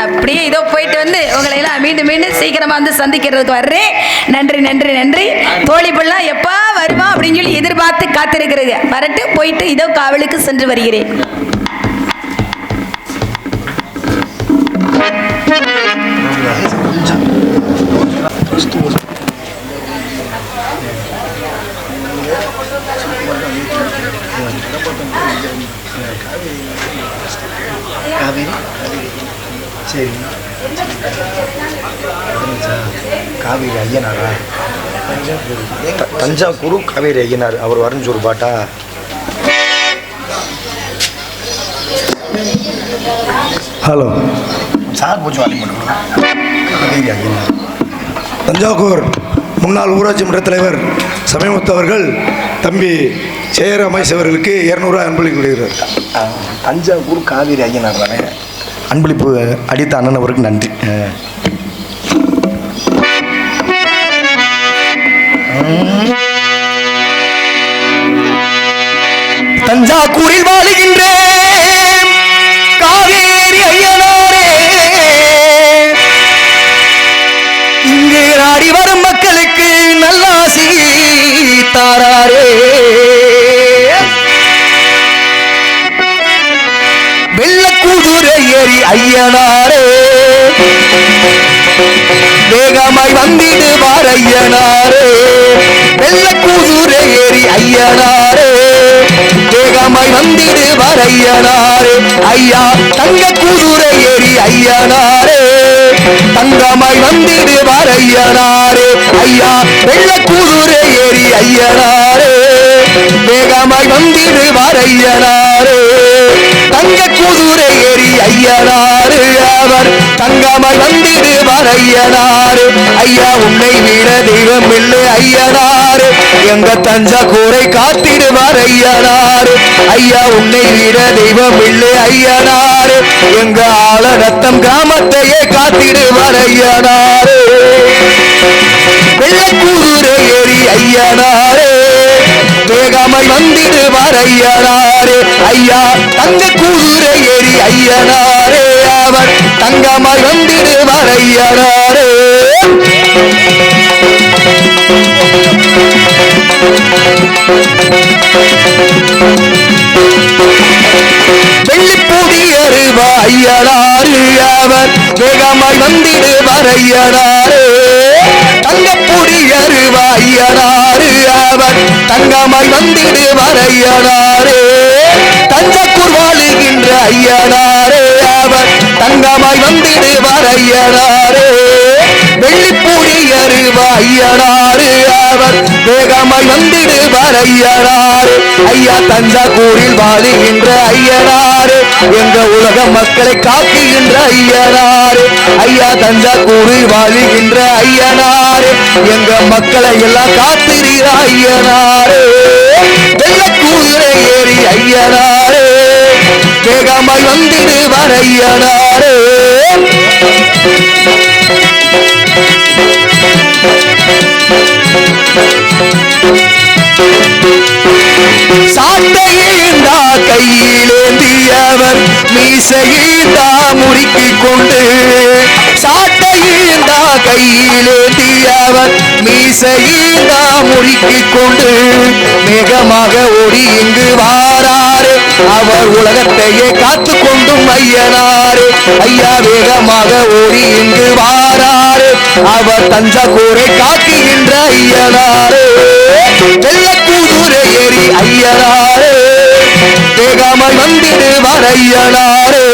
அப்படியே இதோ போயிட்டு வந்து உங்களை எல்லாம் மீண்டும் மீண்டும் சீக்கிரமா வந்து சந்திக்கிறதுக்கு வர்றேன். நன்றி நன்றி நன்றி. தோழி பிள்ளை எப்பா வருமா அப்படின்னு சொல்லி எதிர்பார்த்து காத்திருக்கிறது. வரட்டு போயிட்டு இதோ காவலுக்கு சென்று வருகிறேன். சரி, காவேரி ஐயனாரா? தஞ்சாவூர் காவேரி ஐயனார் அவர் வரைஞ்ச ஒரு பாட்டா? ஹலோ சார், கொஞ்சம் வாலி பண்ணுங்க. காவேரி ஐயனார் தஞ்சாவூர் முன்னாள் ஊராட்சி மன்ற தலைவர் சமயமுத்து அவர்கள் தம்பி ஜெயரமேஷ் அவர்களுக்கு 200 அன்பளிப்பு கொடுக்கிறார். தஞ்சாவூர் காவேரி ஐயனார் தானே? அன்பளிப்பு அடித்த அண்ணன் அவருக்கு நன்றி. தஞ்சாவூரில் வாழுகின்றேன் காவேரி ஐயனாரே, இங்கு நாடி வரும் மக்களுக்கு நல்லாசி தாராரே. வெள்ளக்கூதுரை ஏறி ஐயனாரே, வேகமாய் வந்திடுவார் ஐயனாரே. வெள்ளக்கூதுரை ஏறி ஐயனாரே, வேகமாய் வந்திடுவார் ஐயனாரே. ஐயா தங்க கூதுரை ஏறி ஐயனாரே, தங்கமாய் வந்திடுவார் ஐயனாரே. ஐயா வெள்ளக்கூதுரை ஏறி ஐயனாரே, வேகமாய் வந்திடுவார் ஐயனாரே. தங்க கூதுரை ஏறி ஐயனாரு, அவர் தங்கமாய் வந்திடுவார் ஐயனாரு. ஐயா உன்னை விட தெய்வம் இல்லை ஐயனாரு, எங்க தஞ்சாவூரை காத்திடுவார் ஐயனாரு. ஐயா உன்னை விட தெய்வம் இல்லை ஐயனாரு, எங்க ஆள ரத்தம் கிராமத்தையே காத்திடுவார் ஐயனாரு. வெள்ளக்கூதுரை ஏறி ஐயனாரு, வேகமாய் வந்திடுவார் ஐயனாரு. ஐயா தங்க கூதுரை ஏறி ஐயனாரே, அவர் தங்கமாய் வந்திடுவார் ஐயனாரே. வெள்ளிப்பூடி அருவா ஐயனாரு, அவர் வேகமாய் வந்திடுவார் ஐயனாரே. தங்கப்பூடி அருவா ஐயனாரு, அவர் தங்கமாய் வந்திடுவார் ஐயனாரே. தஞ்சாவூர் வாழுகின்ற ஐயனாரே, அவர் தங்கமாய் வந்திடுவார் ஐயனாரே. வெள்ளிப்பூடி அருவா ஐயனாரு, அவர் வேகமாய் வந்திடுவார் ஐயனாரு. ஐயா தஞ்சாவூரில் வாழுகின்ற ஐயனாரு, எங்க உலக மக்களை காக்குகின்ற ஐயனாரு. ஐயா தஞ்சாவூரில் வாழுகின்ற ஐயனாரு, எங்க மக்களை எல்லாம் காத்திருக்கிற ஐயனாரு. வெள்ளக்கூதுரை ஏறி ஐயனாரு, வேகமாய் வந்திடுவார் ஐயனாரு. சாட்டையிந்தா கையிலேந்தியவர் மீசையிந்தா முறுக்கிக் கொண்டு, சாட்டையிந்தா கையிலேந்தியவர் மீசையிந்தா முறுக்கிக் கொண்டு, மேகமாக ஓடி இங்கு வாராரு, அவர் உலகத்தையே காத்து கொண்டும் ஐயனாரு. ஐயா வேகமாக ஓடி இங்கு வாராரு, அவர் தஞ்சாவூரை காக்குகின்ற ஐயனாரு. வெள்ளக்கூதுரை ஏறி ஐயனாரு, வேகமாய் வந்திடுவார் ஐயனாரு.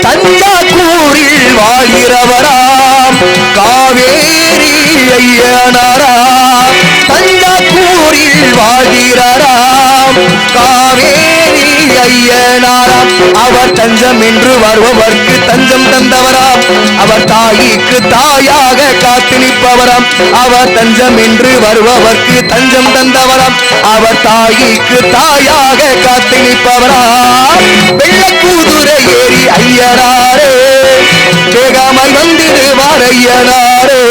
தஞ்சாவூரில் வாழ்கிறவராம் காவேரி ஐயனாராம், தஞ்சாவூரில் வாழ்கிறாராம் காவேரி ஐயனாராம். அவர் தஞ்சம் என்று வருபவர்க்கு தஞ்சம் தந்தவராம், அவர் தாய்க்கு தாயாக காத்து நிற்பவராம். அவர் தஞ்சம் என்று வருபவர்க்கு தஞ்சம் தந்தவராம், அவர் தாய்க்கு தாயாக காத்து நிற்பவராம். வெள்ளக்கூதுரை ஏறி ஐயனாரே, வேகமாய் வந்திடுவார் ஐயனாரே.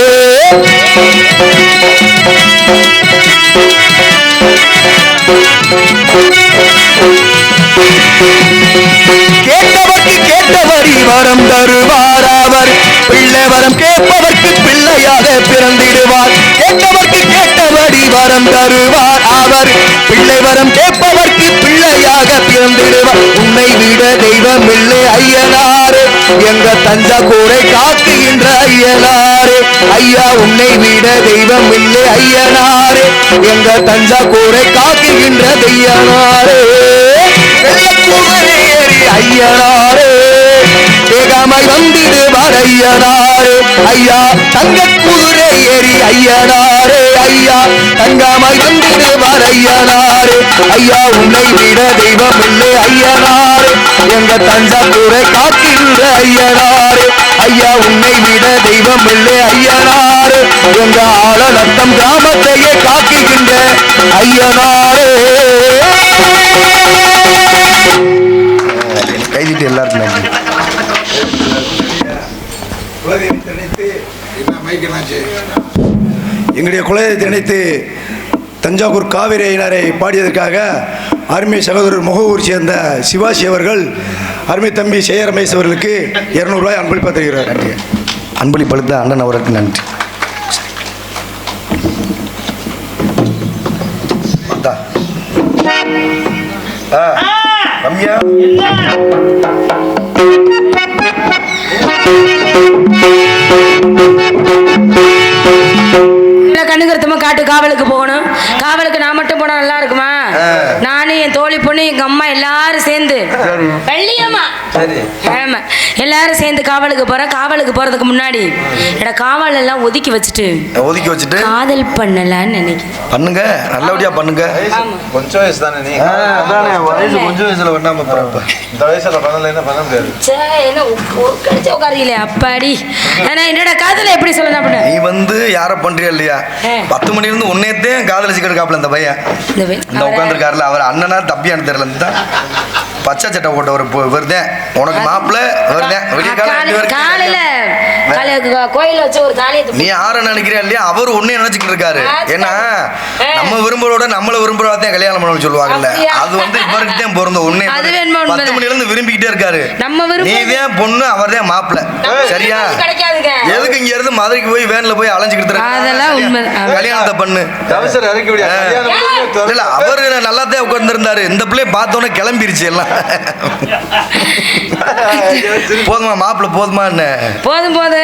கேட்டவர்க்கு கேட்டவரி வரம் தருவார் அவர், பிள்ளை வரம் கேட்பவர்க்கு பிள்ளையாக பிறந்திடுவார். கேட்டவர்க்கு கேட்டவரி வரம் தருவார் அவர், பிள்ளை வரம் கேட்பவர்க்கு பிள்ளையாக பிறந்திடுவார். உன்னை விட தெய்வம் இல்லை ஐயனாரே, எங்க தஞ்சாவூரை காக்குகின்ற ஐயனாரே. ஐயா உன்னை விட தெய்வம் இல்லை ஐயனாரே, எங்க தஞ்சாவூரை காக்குகின்ற ஐயனாரே. ஐயனாரே வேகமாய் வந்திடுவார் ஐயனாரே. ஐயா தங்க குதிரை ஏறி ஐயனாரே, ஐயா தங்கமாய் வந்திடுவார் ஐயனாரே. ஐயா உன்னை விட தெய்வம் இல்லை ஐயனாரே, எங்க தஞ்சாவூரை காக்கின்ற ஐயனாரே. ஐயா உன்னை விட தெய்வம் இல்லை ஐயனாரே, எங்க ஆளநத்தம் கிராமத்தையே காக்குகின்ற ஐயனாரே. கைதிட்டு எல்லாருக்கும் நன்றி. எங்களுடைய குலதெய்வத்தை நினைத்து தஞ்சாவூர் காவிரி ஐயனாரை பாடியதற்காக அருமை சகோதரர் முகவூர் சேர்ந்த சிவாசி அவர்கள் அருமை தம்பி செய்ய ரமேஷ் அவர்களுக்கு 200 ரூபாய் அன்பளிப்பாக தருகிறார். நன்றி. அன்பளிப்பளித்த அண்ணன் அவருக்கு நன்றி. ரம்யா கண்ணுகருத்தமா காட்டு காவலுக்கு போகணும். காவலுக்கு நான் மட்டும் போனா நல்லா இருக்குமா? நானும் என் தோழி பொண்ணு எங்க அம்மா எல்லாரும் சேர்ந்து வெள்ளியம்மா ஆமா எல்லாரும் சேர்ந்து காவலுக்கு போறேன். காவலுக்கு போறதுக்கு முன்னாடி என்னோட காவல் எல்லாம் ஒதுக்கி வச்சுட்டு காதல் பண்ணலான்னு நினைக்கிறேன். பண்ணுங்க, நல்லபடியா பண்ணுங்க. கொஞ்சம் வயசு தானே நீ? அதானே வயசு கொஞ்சம் வயசுல பண்ணாம போறப்ப இந்த வயசுல பண்ணல பண்ண முடியாது. என்ன கழிச்ச உட்காரியில அப்பாடி. ஆனா என்னோட காதலை எப்படி சொல்லணும் அப்படின்னு நீ வந்து யார பண்றியா இல்லையா? 10 மணில இருந்து உன்னையத்தே காதலிச்சுக்கிட்டு இருக்காப்ல இந்த பையன். இந்த உட்காந்துருக்காருல அவர் அண்ணனா தப்பியான்னு தெரியல. பச்சை சட்டை போட்ட ஒரு வருதேன் உனக்கு மாப்பிள்ள வருதேன். விடிய காலையில கோயில வச்சு ஒரு தாலியை நீ யார நினைக்கிறியா இல்லையா? அவர் உன்னைய நினைச்சுக்கிட்டு இருக்காரு. ஏன்னா நம்ம விரும்புறோட நம்மள விரும்புறதான் கல்யாணம் பண்ண சொல்லுவாங்கல்ல. அது வந்து இவருக்கு தான் பிறந்த உன்னை 10 மணில இருந்து விரும்பிக்கிட்டே இருக்காரு. நீதான் பொண்ணு அவர்தான் மாப்பிள்ள. சரியா? எதுக்கு இங்க இருந்து மதுரைக்கு போய் வேன்ல போய் அலைஞ்சுக்கிட்டு கல்யாணத்தை பண்ணு. இல்ல அவரு நல்லாதான் உட்கார்ந்து இருந்தாரு. இந்த பிள்ளைய பார்த்தோன்னே கிளம்பிருச்சு எல்லாம். போதுமா மாப்பிள்ள போதுமா? போதும் போது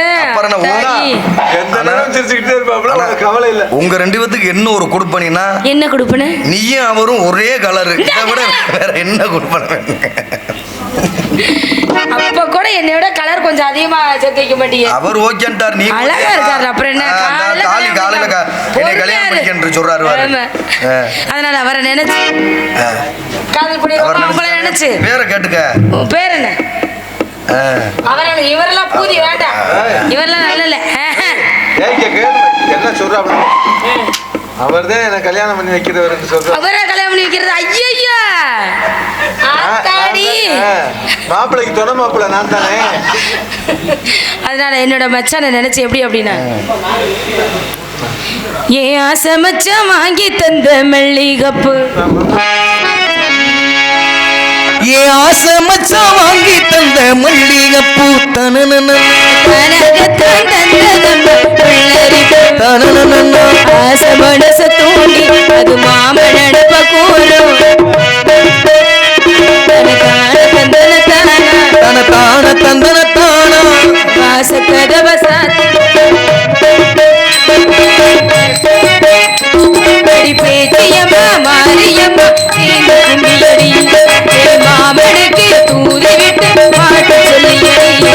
கவலை இல்ல. உங்க 2 பேத்துக்கு என்ன ஒரு கொடுப்பனா? என்ன கொடுப்பன? நீயும் அவரும் ஒரே கலரு. இதை விட வேற என்ன கொடுப்பன? அப்ப கூட என்னையோட கலர் கொஞ்சம் அதிகமா சேர்த்து வைக்க மாட்டீங்க. அவர் ஓகேன்ட்டார். நீ அழகா இருக்காரு. அப்புறம் என்ன காலையில கல்யாணம் பண்ணிக்கன்று சொல்றாரு. அதனால அவரை நினைச்சு காதல் பண்ணிடுவோம். அவங்கள நினைச்சு பேரை கேட்டுக்க. பேர் என்ன? இவரெல்லாம் பூதி வேண்டாம். இவரெல்லாம் நல்ல என்ன சொல்ற? அவர் தான் என்ன கல்யாணம் பண்ணி வைக்கிறவருக்கு சொல்ற. அவரை கல்யாணம் பண்ணி வைக்கிறது? ஐயா மாப்பிள்ளைக்கு துணை மாப்பிள்ள நான் தானே. அதனால என்னோட மச்சானை நினைச்சு எப்படி அப்படின்னா ஏன் ஆசை மச்சான் வாங்கி தந்த மல்லிகப்பு, ஏன் ஆசை மச்சான் வாங்கி தந்த மல்லிகப்பூ ஆசை மனச தூண்டி அது மாம நடப்ப கூறும் தான தந்தன தானா வாச கதவ சாத்தி பேச்சியம்மா மாரியம்மா கும்பியடி மாமனுக்கு தூதி விட்டு பாட்டு சொல்லியடி.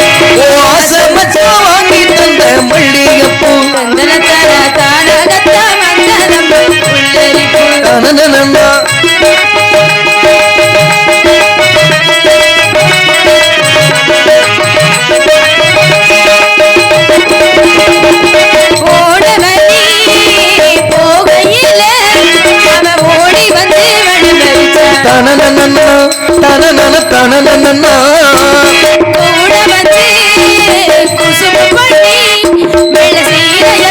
ஆசை மச்சான் வாங்கி தந்த மல்லிகப்பூ தந்தன தான தானகத்த மந்தனம் உள்ளரிப்பு தனனனனா குசும்பு பண்ணி வெள்ள சீரைய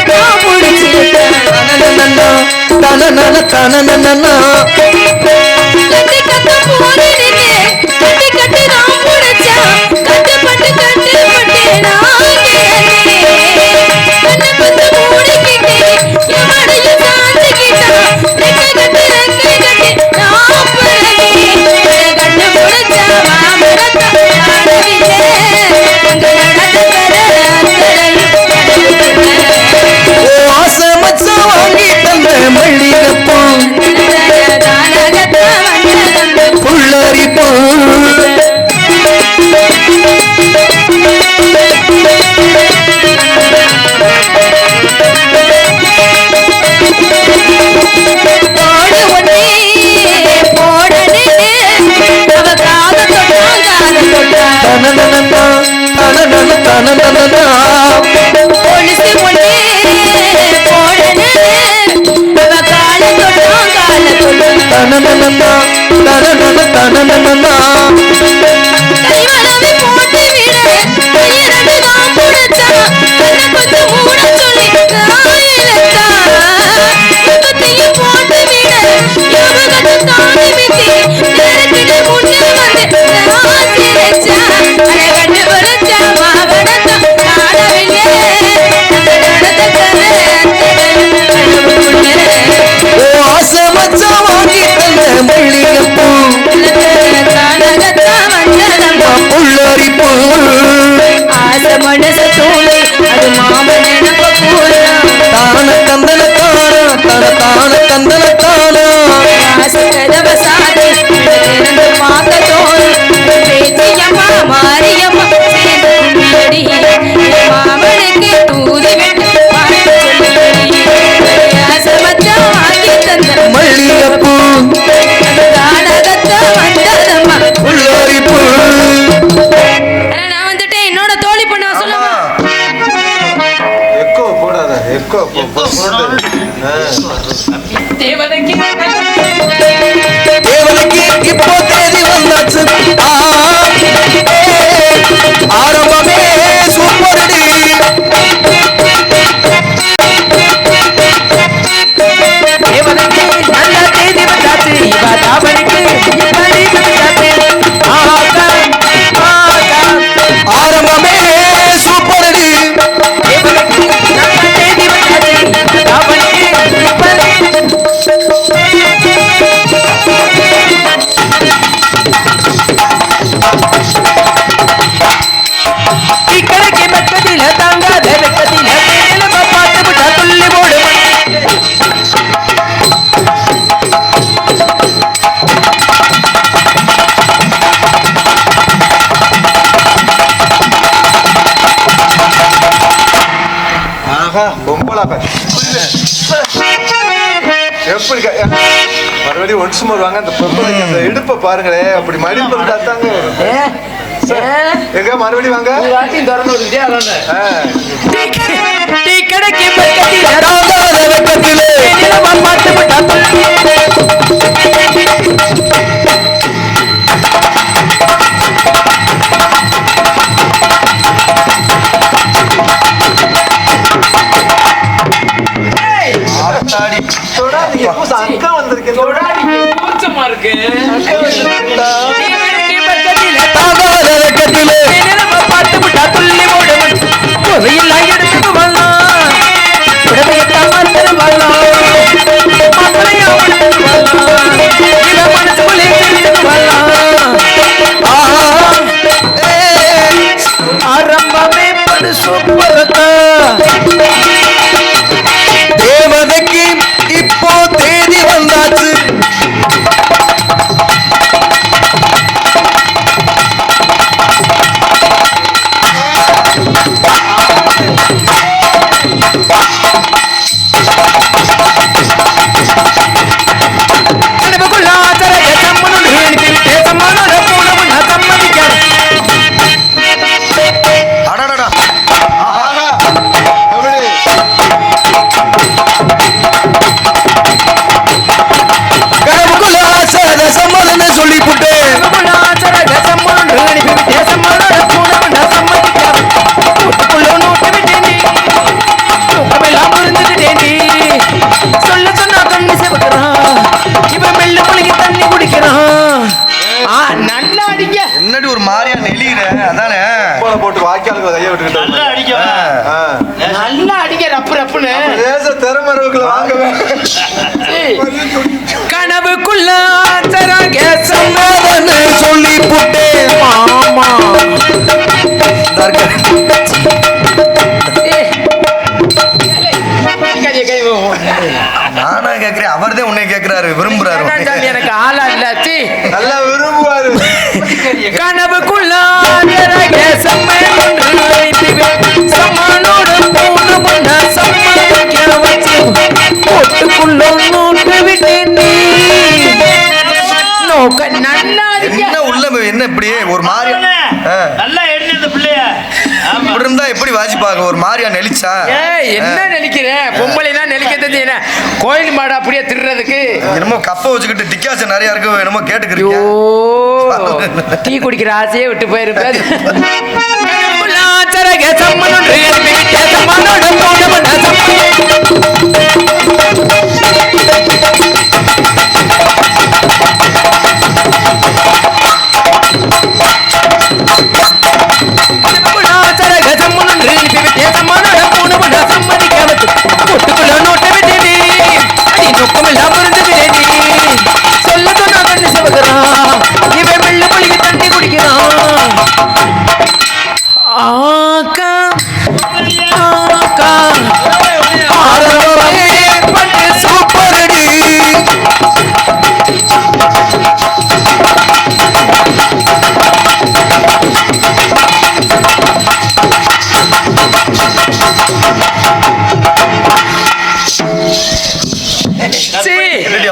தேவதைக்கு இப்போ தேதி வந்தாச்சு ஆரம்பமே சூப்பரடி தேவதைக்கு நல்ல தேதி வந்தாச்சு இவ தாவணிக்கு இப்படி வந்தாச்சு ஆரம்பமே சூப்பரடி தேவதைக்கு நல்ல தேதி வந்தாச்சு இவ தாவணிக்கு இப்படி இக்கடைக்கு பக்கத்தில தாங்காத வெக்கத்தில மேல பார்த்து விட்டா துள்ளி போடுவன் ஆஹா பொம்பளா எப்படி மறுபடியும் ஒன்ஸ் மோர் வாங்க அந்த பொம்பளைக்கு அந்த இடுப்பை பாருங்களேன் அப்படி மடிப்பு இருந்தா தாங்க எங்க மறுபடியும் வாங்க டீ கடைக்கு பக்கத்தில தாங்காத வெக்கத்தில மேல பார்த்து விட்டா துள்ளி தொடாதீங்க பூசா அக்கா வந்திருக்கேன் கூச்சமா இருக்கு தாங்காத வெக்கத்திலே பார்த்து விட்டா துள்ளி ஓடுவன் புதையெல்லாம் எடுத்துட்டு வரலாம் புடவையத்தான் மறுத்து வரலாம் மாப்பிளையா எடுத்துட்டு வரலாம் இவ மனசுக்குள்ளே எடுத்துட்டு வரலாம் ஆரம்பமே படு சூப்பரத்தா தேவதைக்கு இப்போ தேதி வந்தாச்சு அடடடா எப்படி வாங்கிட்டு நல்லா அடிக்க நல்லா அடிக்க ரப்பு ரப்புன்னு லேச திறமரவுக்குள்ள வாங்கவே கனவுக்குள்ள ஆச்சராக சமாதான சொல்லி புட்டேன் மாமா. நானா கேக்குறேன், அவர்தான் உன்னை கேக்குறாரு, விரும்புறாரு. எனக்கு ஆளா இல்லாச்சு நல்லா விரும்புவாரு. கனவுக்குள்ள ஆச்சராக சம்மனோட பூனை பண்ண சம்மதிக்க வச்சு பொட்டுக்குள்ள நோட்டு விட்டேன் நீ நோக்க நல்லா என்ன உள்ள என்ன இப்படி ஒரு மாதிரி நல்லா எண்ணி அந்த பிள்ளைய இப்படி இருந்தா எப்படி வாசிப்பாங்க? ஒரு மாதிரியா நெளிச்சா? என்ன நினைக்கிறேன்? பொம்பளை தான் நினைக்க தெரிஞ்சு கோயில் மாடு அப்படியே திருறதுக்கு என்னமோ கப்பை வச்சுக்கிட்டு டிக்காசன் நிறைய இருக்கு, என்னமோ கேட்டுக்கிறீங்க. டீ குடிக்கிற ஆசையே விட்டு போயிருப்பேன்.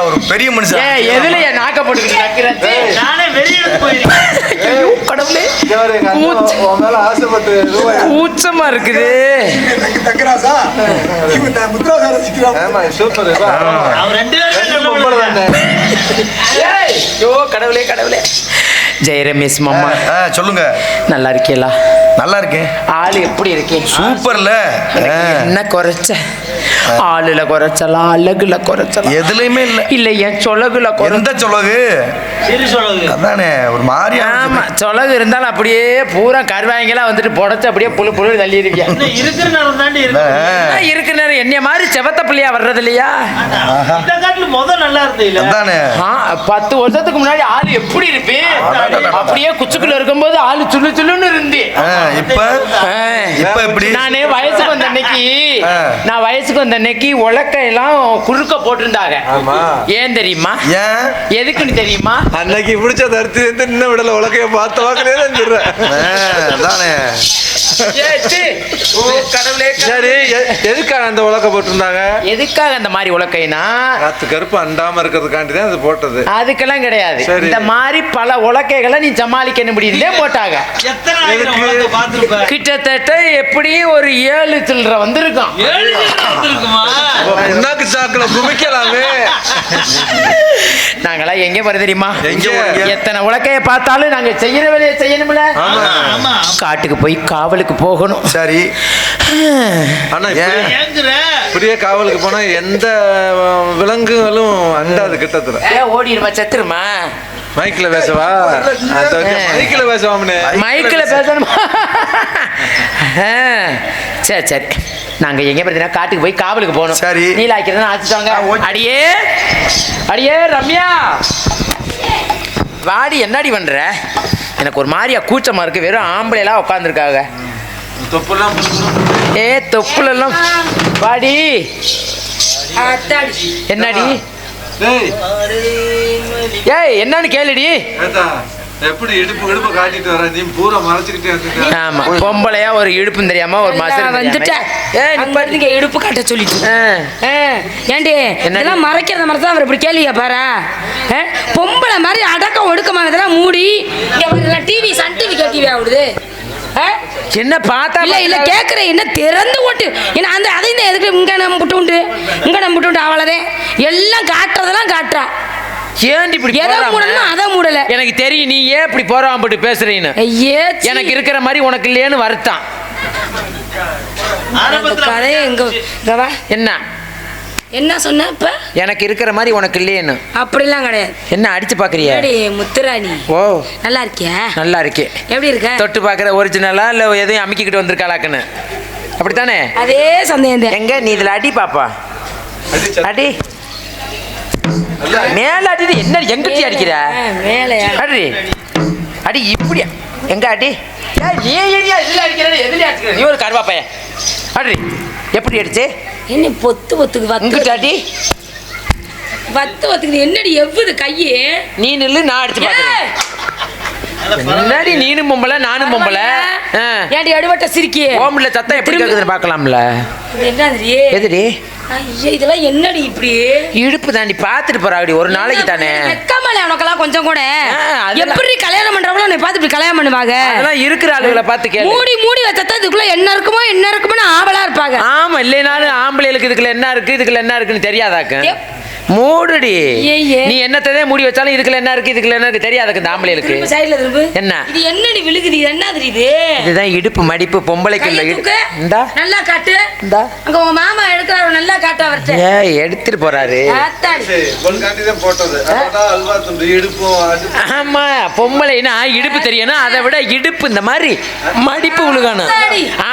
ஒரு பெரிய மனுஷன் எதுல என் நாக்க போட்டுக்கிட்டு நக்கிறேன். நானே வெளியே போயிருக்கேன். கடவுளே மேல ஆசைப்பட்டு கூச்சமா இருக்குது. ஆமா சூப்பர். அவர் ரெண்டு ஐயோ கடவுளே கடவுளே. ஜெய ரமேஷ் மாமா சொல்லுங்க. நல்லா இருக்கீங்களா? நல்லா இருக்கேன். ஆளு எப்படி இருக்கேன்? சூப்பர்ல. என்ன குறைச்ச? ஆளுல குறைச்சலா, அழகுல குறைச்சலா? எதுலயுமே இல்ல. இல்ல என் சொலகுல எந்த சொலகு? அதானே ஒரு மாதிரி. ஆமா சொலகு இருந்தாலும் அப்படியே பூரா கருவாங்கெல்லாம் வந்துட்டு புடச்சு அப்படியே புழு புழு தள்ளி இருக்கேன். இருக்கிற நேரம் தாண்டி இருக்கிற நேரம் என்னைய மாதிரி செவத்த பிள்ளையா வர்றது இல்லையா? இந்த காட்டுல முதல் நல்லா இருந்தது. அதானே 10 வருஷத்துக்கு முன்னாடி ஆளு எப்படி இருப்பேன்? அப்படியே குச்சுக்குள்ள இருக்கும்போது ஆளு சுள்ளு சுள்ளுன்னு இருந்து. இப்ப எப்படி? நானே வயசுக்கு வந்த அன்னைக்கு நான் வயசுக்கு வந்த அன்னைக்கு உலக்கையெல்லாம் குறுக்க போட்டிருந்தாங்க. ஏன் தெரியுமா? எதுக்குன்னு தெரியுமா? அன்னைக்கு பிடிச்ச தடுத்து இன்னும் விடல உலகைய பார்த்த வாக்கிலே தான் சொல்றேன். சரி எதுக்காக அந்த உலக போட்டிருந்தாங்க? எதுக்காக அந்த மாதிரி உலக்கைனா கருப்பு அண்டாம இருக்கிறதுக்காண்டி தான் அது போட்டது. அதுக்கெல்லாம் கிடையாது. இந்த மாதிரி பல உலக்கைகளை நீ சமாளிக்க முடியுதே போட்டாங்க. கிட்டத்தட்ட எப்படியும் ஒரு 7 சில்லற வந்திருக்கும். சாக்குல குமிக்கலாமே. நாங்களாம் எங்க போற தெரியுமா? எத்தனை உலக்கைய பார்த்தாலும் நாங்க செய்யற வேலையை செய்யணும்ல. காட்டுக்கு போய் காவலுக்கு போகணும். சரி. ஆனா இப்படியே காவலுக்கு போனா எந்த விலங்குகளும் அண்டாது கிட்டத்துல. ஓடிடுமா செத்துருமா? மைக்கில் பேசவா? மைக்கில் பேசவாம்னே. மைக்கில் பேசணுமா? சரி சரி. நாங்க எங்க பார்த்தீங்கன்னா காட்டுக்கு போய் காவலுக்கு போகணும். சரி. நீலாக்கிறத ஆச்சுட்டாங்க. அடியே அடியே ரம்யா வாடி. என்னடி பண்ற? எனக்கு ஒரு மாதிரியா கூச்சமா இருக்கு. வெறும் ஆம்பளைலாம் உட்காந்துருக்காங்க. தொப்புலாம் வாடி. என்னடி? ஏய் என்னன்னு கேளுடி. எப்படி இடுப்பு காட்டிட்டு வர? நீ பூரா மறைச்சிக்கிட்டே. ஆமா பொம்பளையா ஒரு இடுப்பும் தெரியாம ஒரு மாசம் வந்துட்டேன். இடுப்பு காட்ட சொல்லிட்டு ஏண்டி இதெல்லாம் மறைக்கிறத மாதிரி தான் அவர் இப்படி கேள்வியா பாரு. பொம்பளை மாதிரி அடக்கம் ஒடுக்கமான இதெல்லாம் மூடி டிவி சன் டிவி கேட்டிவி ஆகுது. என்ன பார்த்தா இல்ல இல்ல கேக்குறேன். என்ன திறந்து ஓட்டு என்ன அந்த அதையும் எதுக்கு இங்க நம்ம புட்டு உண்டு இங்க நம்ம புட்டு உண்டு அவ்வளவுதான். எல்லாம் காட்டுறதெல்லாம் காட்டுறா. ஏன் இப்படி எதை மூடணும் அதை மூடல. எனக்கு தெரியும் நீ ஏன் இப்படி போறாம பேசுறீன்னு. எனக்கு இருக்கிற மாதிரி உனக்கு இல்லையேன்னு வருத்தான். கதையே எங்க என்ன என்ன சொன்ன இப்ப? எனக்கு இருக்கிற மாதிரி உனக்கு இல்லையேன்னு. அப்படிலாம் கிடையாது. என்ன அடிச்சு பாக்குறியா? முத்துராணி. ஓ நல்லா இருக்கியா? நல்லா இருக்கே. எப்படி இருக்க? தொட்டு பாக்குற ஒரிஜினலா இல்ல எதையும் அமுக்கிக்கிட்டு வந்திருக்காளாக்குன்னு அப்படித்தானே? அதே சந்தேகம். எங்க நீ இதுல அடி பாப்பா, அடி மேல அடி. என்ன எங்கட்டி அடிக்கிற? மேலையா? அடி அடி இப்படி எங்க அடி. நீ அடிக்கிற நீ ஒரு கருவா பையன். அடி எப்படி அடிச்சு? என்ன பொத்து பொத்துக்கு இங்கிட்ட அடி. வத்துக்கு என்னடி எவ்வுது கையே? நீ நில்லு, நான் அடிச்சு பாக்குறேன். முன்னாடி நீனும் பொம்பளை நானும் பொம்பளை. ஏன்டி அடிவட்ட சிரிக்கி? ஓம்புல சத்தம் எப்படி கேக்குதுன்னு பாக்கலாம்ல. என்னடி எதுடி? ஐயா இதெல்லாம் என்னடி இப்படி? இடுப்பு தாண்டி பாத்துட்டு போறாடி ஒரு நாளைக்கு தானே. வெக்கமால உனக்கெல்லாம் கொஞ்சம் கூட எப்படி கல்யாணம் பண்றவங்கள உன்னை பார்த்து இப்படி கல்யாணம் பண்ணுவாங்க? அதெல்லாம் இருக்கிற ஆளுகளை பார்த்து கேளு. மூடி வச்சா இதுக்குள்ள என்ன இருக்குமோன்னு ஆவலா இருப்பாங்க. ஆமா இல்லைனாலும் ஆம்பளைகளுக்கு இதுக்குள்ள என்ன இருக்கு இதுக்குள்ள என்ன இருக்குன்னு தெரியாதாக்கு. மூடுடி. நீ என்னத்ததே மூடி வச்சாலும் இதுக்குள்ள என்ன இருக்கு இதுக்குள்ள என்ன இருக்கு தெரியாதுக்கு இந்த ஆம்பளைகளுக்கு. சைடுல திரும்பு. என்ன இது என்னடி விழுகுது? என்னது இது? இதுதான் இடுப்பு மடிப்பு பொம்பளைக்கு இல்ல. இந்தா நல்லா காட்டு. இந்தா அங்க உங்க மாமா எடுக்கறாரு, நல்லா காட்டு அவர்ட்ட. ஏய் எடுத்துட்டு போறாரு. ஆமா பொம்பளைனா இடுப்பு தெரியணும், அதை விட இடுப்பு இந்த மாதிரி மடிப்பு விழுகணும்.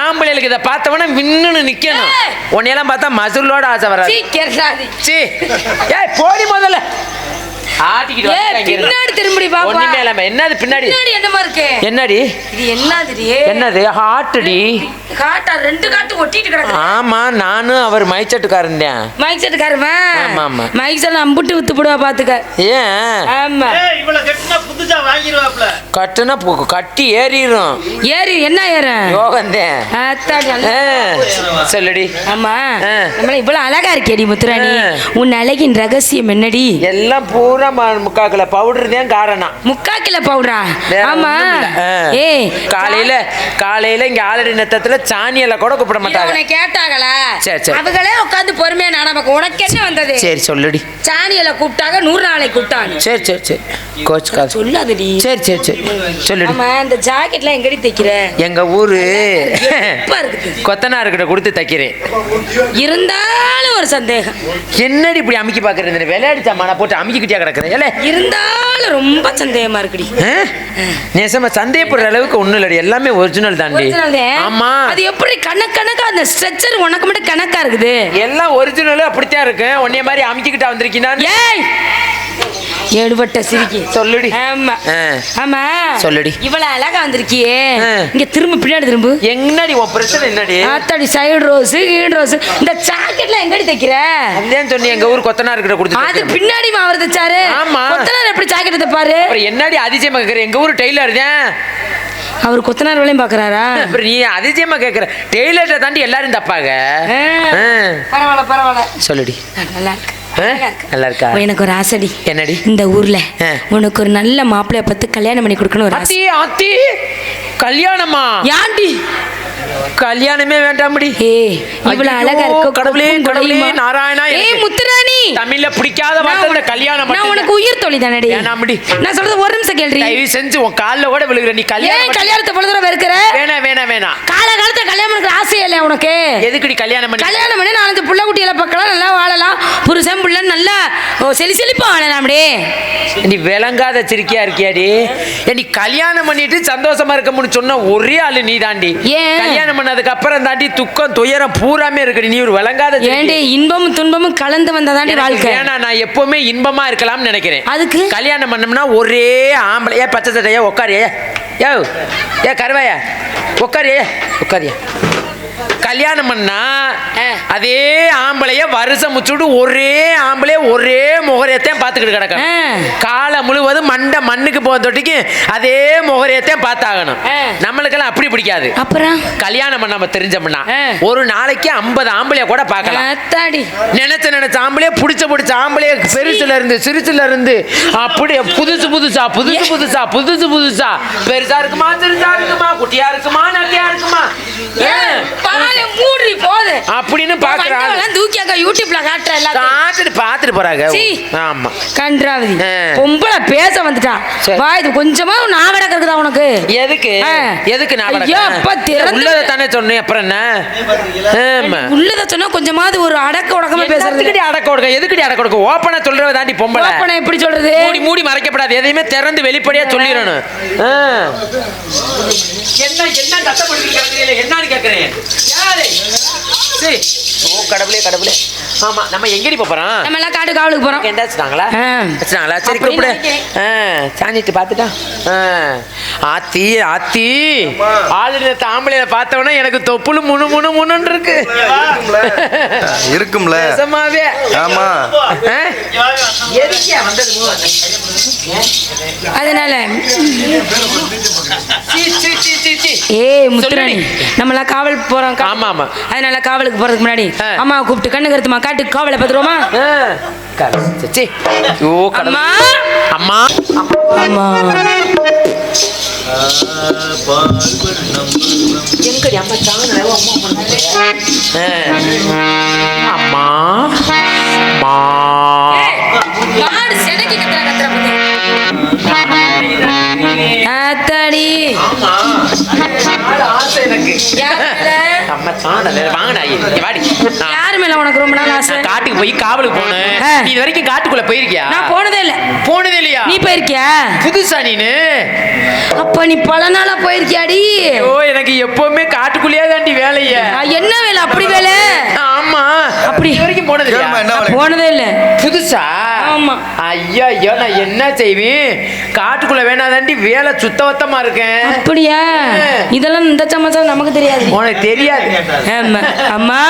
ஆம்பளைகளுக்கு இதை பார்த்தவன விண்ணுன்னு நிக்கணும். உன்னையெல்லாம் பார்த்தா மசுலோட ஆசை வராது. சீ ஏய் போடி முதல்ல. ஆட்டிக்கிட்டு பின்னாடி திரும்பி பாப்பா. ஒண்ணுமே இல்லாம என்னது பின்னாடி? என்னமா இருக்கு? என்னடி இது? என்னதுடி? என்னது? ஹார்ட்டுடி. காட்டா ரெண்டு காட்டு ஒட்டிட்டு கிடக்கு. ஆமா நானும் அவர் மைச்சட்டுக்காரன் தான். மைச்சட்டுக்காரன். ஆமா ஆமா. மைச்சல அம்புட்டு வித்து போடுவா பாத்துக்க. ஏன்? ஆமா. ஏய் இவள கட்டினா புதுசா வாங்கிடுவாப்ல. கட்டுனா கட்டி ஏறிரும். ஏறி என்ன ஏறும்? யோகந்தேன். சொல்லுடி. ஆமா நம்மள இவ்வளவு அழகா இருக்கேடி முத்துராணி. உன் அழகின் ரகசியம் என்னடி? எல்லாம் பூரா முக்காக்கில பவுடர் தான் காரணம். முக்காக்கில பவுடரா? ஆமா. ஏய் காலையில இங்க ஆலடி நத்தத்துல சாணியல கூட கூப்பிட மாட்டாங்க. உன்னை கேட்டாங்களா? சரி சரி. அவங்களே உட்கார்ந்து பொறுமையா நாடகம். உனக்கு என்ன வந்தது? சரி சொல்லுடி. சாணியல கூப்பிட்டாங்க, 100 நாளை கூப்பிட்டாங்க. சரி சரி சரி கோச் கால் சொல்லாதடி. சரி சரி சரி சொல்லுடி. ஆமா இந்த ஜாக்கெட்லாம் எங்கடி தைக்கிற? எங்க ஊரு கொத்தனார் கிட்ட கொடுத்து தைக்கிறேன். இருந்தாலும் ஒரு சந்தேகம். என்னடி இப்படி அமுக்கி பாக்குறது? விளையாடி சாமான போட்டு அமுக்கிக்கிட்டே கிடக்குறேன். இருந்தாலும் ரொம்ப சந்தேகமா இருக்குடி. நேசமா சந்தேகப்படுற அளவுக்கு ஒண்ணும் இல்லடி, எல்லாமே ஒரிஜினல் தாண்டி. ஆமா. அது எப்படி கணக்கா அந்த ஸ்ட்ரெச்சர் உனக்கு மட்டும் கணக்கா இருக்குது? எல்லாம் ஒரிஜினல் அப்படித்தான் இருக்கு. உன்னைய மாதிரி அமுக்கிக்கிட்டா வந்திருக்கீனா? ஏய் ஏடுபட்ட சிரிக்கி. சொல்லுடி. ஆமா ஆமா சொல்லுடி. இவ்வளவு அழகா வந்திருக்கியே, இங்க திரும்ப பின்னாடி திரும்ப. என்னடி உன் பிரச்சனை? என்னடி ஆத்தாடி சைடு ரோஸ் கீழ் ரோஸ். இந்த ஜாக்கெட்லாம் எங்கடி தைக்கிற? அதான் சொன்னி எங்க ஊர் கொத்தனார் கிட்ட கொடுத்து. அது பின்னாடி அவர் தைச்சாரு. ஆமா. கொத்தனார் எப்படி ஜாக்கெட் தைப்பாரு? அப்புறம் என்னடி அதிசயமா கேக்குற? எங்க ஊர் டெய்லர் தான். அவர் கொத்தனார் வேலையும் பாக்குறாரா? அப்புறம் நீ அதிசயமா கேக்குற? டெய்லரை தாண்டி எல்லாரும் தப்பாங்க. பரவாயில்ல சொல்லுடி. நல்லா இருக்கு. நல்லா இருக்கா? எனக்கு ஒரு ஆசைடி. என்னடி? இந்த ஊர்ல உனக்கு ஒரு நல்ல மாப்பிள்ளைய பார்த்து கல்யாணம் பண்ணி கொடுக்கணும் ஒரு ஆசை. ஆத்தி கல்யாணமா? யாண்டி கல்யாணமே வேண்டாம்டி. இவ்வளவு அழகா இருக்க கடவுளே கடவுளே நாராயணா. முத்துராணி தமிழ்ல பிடிக்காத வார்த்தை கல்யாணம். நான் உனக்கு உயிர் தோழி தானடி. வேணாம்டி. நான் சொல்றது ஒரு நிமிஷம் கேள்றி. தயவு செஞ்சு உன் கால்ல கூட விழுகுற. நீ கல்யாணத்தை பொழுதுற இருக்கிற? வேணாம். காலகாலத்துல கல்யாணம் பண்ண ஆசை இல்ல உனக்கு? எதுக்குடி கல்யாணம் பண்ணி? கல்யாணம் பண்ணி 4 புள்ள குட்டிகளை பார்க்கலாம், நல்லா வாழலாம், புருஷன் புள்ள நல்லா செழிப்பா வாழலாம்டி. நீ விளங்காத சிரிக்கியா இருக்கியாடி? நீ கல்யாணம் பண்ணிட்டு சந்தோஷமா இருக்க சொன்ன ஒரே ஆளு நீ தாண்டி. கல்யாணம் பண்ணதுக்கு அப்புறம் தாண்டி துக்கம் துயரம் பூராமே இருக்கு. நீ ஒரு விளங்காத. ஏண்டி இன்பமும் துன்பமும் கலந்து வந்ததாண்டி வாழ்க்கை. ஏன்னா நான் எப்பவுமே இன்பமா இருக்கலாம்னு நினைக்கிறேன். அதுக்கு கல்யாணம் பண்ணோம்னா ஒரே ஆம்பளை. ஏ பச்சை சட்டையா உட்காரியா? ஏ கருவாயா உட்காரியா? கல்யாணம் பண்ணா அதே ஆம்பளைய வருஷம் முச்சுட்டு ஒரே ஆம்பளைய ஒரே முகரையத்தையும் பார்த்துக்கிட்டு கிடக்கணும். காலம் முழுவதும் மண்ணுக்கு போக தொட்டிக்கு அதே முகரையத்தையும் பார்த்தாகணும். நம்மளுக்கெல்லாம் அப்படி பிடிக்காது. அப்புறம் கல்யாணம் பண்ணாம தெரிஞ்சோம்னா ஒரு நாளைக்கு 50 ஆம்பளைய கூட பார்க்கலாம். நினைச்ச ஆம்பளைய பிடிச்ச ஆம்பளைய பெருசுல இருந்து சிறுசுல இருந்து அப்படியே புதுசு புதுசா பெருசா இருக்குமா சிறுசா இருக்குமா குட்டியா இருக்குமா நட்டியா இருக்குமா மூடி போகுது அப்படின்னு பாக்குறாங்க. தூக்கியாக்க யூடியூப்ல காட்டுற எல்லாம் காத்துட்டு பாத்துட்டு போறாங்க. சீ. ஆமா கன்றாவதி ஆ. பொம்பளை பேச வந்துட்டான். சரி. வா இது கொஞ்சமா நாவடக்க இருக்குதா உனக்கு? எதுக்கு ஆ. எதுக்கு நான் ஐயோ, அப்பா திறந்து உள்ளத தானே சொன்னேன். அப்புறம் என்ன? ஆமா. உள்ளத சொன்னா கொஞ்சமாவது ஒரு அடக்க உடக்கமா பேசுறது. எதுக்குடி அடக்க கொடுக்க? எதுக்குடி அடக்க கொடுக்க? ஓப்பனா சொல்றவ தாண்டி பொம்பளை. ஓப்பனா எப்படி சொல்றது? மூடி மூடி மறைக்கப்படாது. எதையுமே திறந்து வெளிப்படையா சொல்லிடணும். என்ன கஷ்டப்பட்டு கேக்குறீங்க? என்னன்னு கேக்குறேன். யாரு? சரி. ஓ கடவுளே கடவுளே. ஆமா நம்ம எங்கடி போறோம்? நம்ம எல்லாம் காட்டு காவலுக்கு போறோம். என்ன வச்சுட்டாங்களா? ஆ. வச்சுட்டாங்களா? சரி கூப்பிடு. சாஞ்சிட்டு பார்த்துட்டா. ஆத்தி ஆத்தி ஆளுடைய தாம்பளையில பார்த்தவொடனே எனக்கு தொப்புளு முணு முணு முணுன்னு இருக்கு. இருக்கும்ல. நிஜமாவே. ஆமா. எதுக்கியா வந்தது? அதனால ஏய் முத்துராணி நம்ம எல்லாம் காவல் போறோம். ஆமா ஆமா. அதனால காவலுக்கு போறதுக்கு முன்னாடி அம்மா கூப்பிட்டு கண்ணு கருத்துமா காட்டு காவலை பார்த்துருவோமா? அம்மா அம்மா அம்மா எங்கடி அம்மா தாங்க அம்மா அம்மா காடு செடக்கி கத்துற கத்துற ஆத்தாடி ஆசை எனக்கு. அம்மா தாண்டல வாங்கடா வாடி. யாரு மேல உனக்கு ரொம்ப நாள் ஆசை? காட்டுக்கு போய் காவலுக்கு போனேன். நீ இது வரைக்கும் காட்டுக்குள்ள போயிருக்கியா? நான் போனதே இல்ல. போனதே இல்லையா? நீ போயிருக்கியா? புதுசா நீனு? அப்ப நீ பல நாளா போயிருக்கியாடி? ஓ எனக்கு எப்பவுமே காட்டுக்குள்ளேயே தாண்டி வேலைய. என்ன வேலை? அப்படி வேலை? ஆமா. அப்படி இது வரைக்கும் போனது இல்லையா? போனதே இல்ல. புதுசா? ஆமா. ஐயா ஐயோ நான் என்ன செய்வேன்? காட்டுக்குள்ள வேணா தாண்டி வேலை சுத்தவத்தமா இருக்கேன். அப்படியா? இதெல்லாம் இந்த சமாச்சாரம் நமக்கு தெரியாது. உனக்கு தெரியாது. ஆமா. அம்மா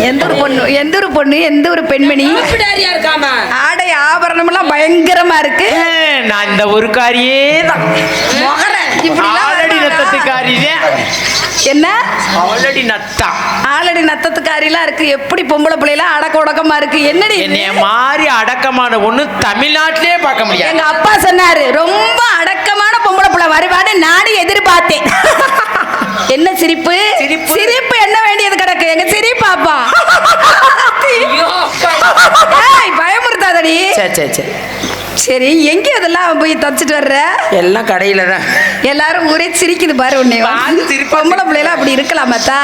எந்த ஒரு பொண்ணு எந்த ஒரு பெண்மணி ஆடை ஆபரணம் எல்லாம் பயங்கரமா இருக்கு. நான் இந்த ஒரு காரியே தான் ஆல்ரெடி நத்தத்துக்காரியே. என்ன ஆல்ரெடி நத்தா ஆல்ரெடி நத்தத்துக்காரிலாம் இருக்கு. எப்படி பொம்பளை பிள்ளைலாம் அடக்க உடக்கமா இருக்கு. என்னடி என்னைய மாதிரி அடக்கமான ஒண்ணு தமிழ்நாட்டிலே பார்க்க முடியாது. எங்க அப்பா சொன்னாரு ரொம்ப அடக்கமான பொம்பளை பிள்ளை வருவான்னு நானும் எதிர்பார்த்தேன். என்ன சிரிப்பு சிரிப்பு என்ன வேண்டியது கிடக்கு. எங்க சிரிப்பாப்பா பயமுறுத்தாதடி. சரி எங்க அதெல்லாம் போய் தச்சுட்டு வர்ற? எல்லாம் கடையில தான். எல்லாரும் ஊரே சிரிக்குது பாரு. உன்னை பொம்பளை பிள்ளைலாம் அப்படி இருக்கலாமாத்தா?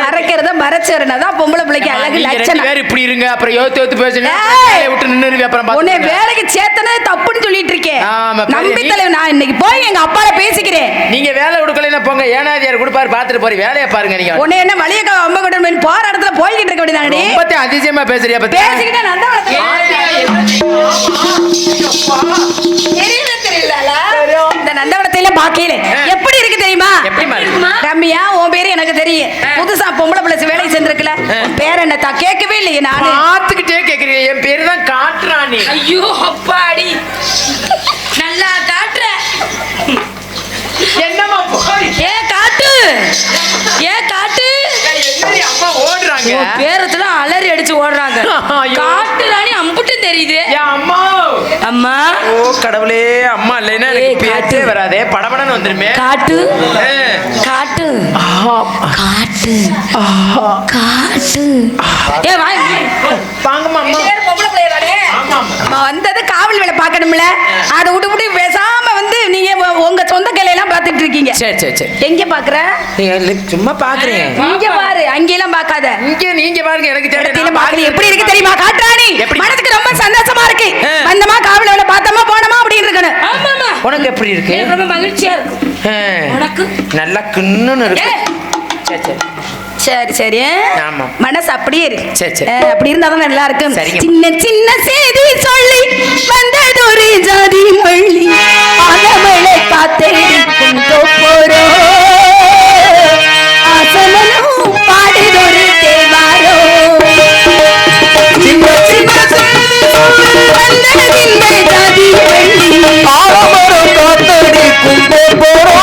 மறைக்கிறத மறைச்சேருனாதான் பொம்பளை பிள்ளைக்கு அழகு லட்சணம். வேற இப்படி இருங்க அப்புறம் யோத்து பேசுங்க விட்டு நின்று அப்புறம் உன்னை வேலைக்கு சேர்த்தனே தப்புன்னு சொல்லிட்டு இருக்கேன். நம்பி தலைவர் நான் இன்னைக்கு போய் எங்க அப்பால பேசிக்கிறேன். நீங்க வேலை கொடுக்கலன்னா போங்க. ஏனாதியார் கொடுப்பாரு பாத்துட்டு போறீங்க. வேலையை பாருங்க. நீங்க உன்னை என்ன மளிகை அம்பகடன் போற இடத்துல போய்கிட்டு இருக்க வேண்டியதானே? ரொம்ப அதிசயமா பேசுறியா? பேசிக்கிட்டே நந்தவனத்தை இந்த நந்தவனத்தையில பாக்கல எப்படி இருக்கு தெரியுமா? ரம்யா உன் பேரு எனக்கு தெரியும். புதுசா பொம்பளை பிள்ளை வேலைக்கு சென்றிருக்கல. பேர் என்ன தான் கேட்கவே இல்லையே. நான் பார்த்துக்கிட்டே கேக்குறீங்க. என் பேரு தான் காட்டுறானி. ஐயோ அப்பாடி நல்லா காட்டுற. என்னமா ஏ காட்டு ஏ காட்டு. அம்மா ஓடுறாங்க. பேரத்துல அலறி அடிச்சு ஓடுறாங்க. காட்டு ராணி அம்புட்டு தெரியுது. அம்மா அம்மா ஓ கடவுளே. அம்மா இல்லைன்னா எனக்கு பேச்சே வராதே. படபடன்னு வந்துருமே. காட்டு காட்டு காட்டு காட்டு. ஏ வாங்கம்மா அம்மா. அம்மா வந்தது காவல் வேலை பார்க்கணும்ல. அதை விட்டு பேசாம வந்து நீங்க உங்க சொந்த கிளையெல்லாம் பார்த்துட்டு இருக்கீங்க. சரி சரி சரி. எங்க பாக்குற? சும்மா பாக்குறேன். இங்க பாரு. அங்கெல்லாம் பார்க்காத. இங்க நீங்க பாருங்க. எனக்கு தெரியல. எப்படி இருக்கு தெரியுமா? காட்டுறாணி மனதுக்கு ரொம்ப சந்தோஷமா இருக்கு. வந்தமா காவல் வேலை பார்த்தமா போனமா அப்படின்னு இருக்கணும். ஆமாமா. உனக்கு எப்படி இருக்கு? ரொம்ப மகிழ்ச்சியா இருக்கு. உனக்கு நல்லா கிண்ணுன்னு இருக்கு. சரி சரி சரி. ஆமா. மனசு அப்படியே இருக்கு. சரி சரி. அப்படி இருந்தாதான் நல்லா இருக்கும். சரிங்க. சின்ன சின்ன செய்தி சொல்லி வந்தது ஒரு ஜாதி மொழி. ஆகமலை காத்தடிக்கும் தோப்போரோ ஆசமனும் பாடுதொரு தேவாரோ. சின்ன சின்ன செய்தி சொல்லி வந்ததில்லை ஜாதி மொழி. ஆலமரம் காத்தடிக்கும் தோப்போரோ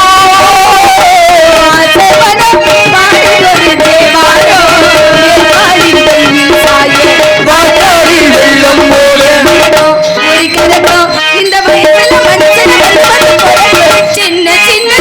இந்த வயசுல மனுஷன் சின்ன சின்ன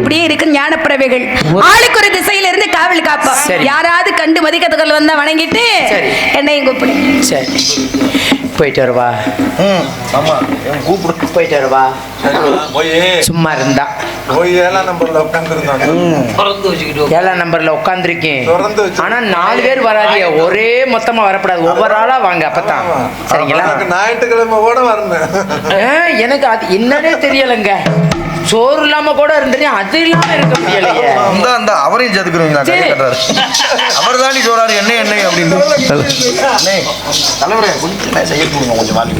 இப்படியே இருக்கு ஞானப்பறவைகள். ஆளுக்கு ஒரு திசையில இருந்து காவல் காப்போம். சரி. யாராவது கண்டு மதிக்கத்துக்கள் வந்தா வணங்கிட்டு சரி. என்னையும் கூப்பிடு. சரி போயிட்டு வருவா. ஆமா கூப்பிடு. போயிட்டு வருவா. போய் சும்மா இருந்தா போய் 7ஆம் நம்பர்ல உட்காந்துருந்தாங்க. 7ஆம் நம்பர்ல உட்காந்துருக்கேன். திறந்து வச்சு. ஆனா 4 பேர் வராதிய, ஒரே மொத்தமா வரக்கூடாது, ஒவ்வொரு ஆளா வாங்க அப்பதான். சரிங்களா? எனக்கு ஞாயிற்றுக்கிழமை கூட வரணும். எனக்கு அது என்னன்னே தெரியலங்க. சோறு இல்லாம கூட இருந்தேன், அது இல்லாம இருக்க முடியலையே. அந்த அவரையும் சேர்த்துக்கிறீங்களா? அவர் தாண்டி சொல்றாரு என்ன அப்படின்னு தலைவரே கொஞ்சம் செய்ய கொடுங்க கொஞ்சம் வாங்கி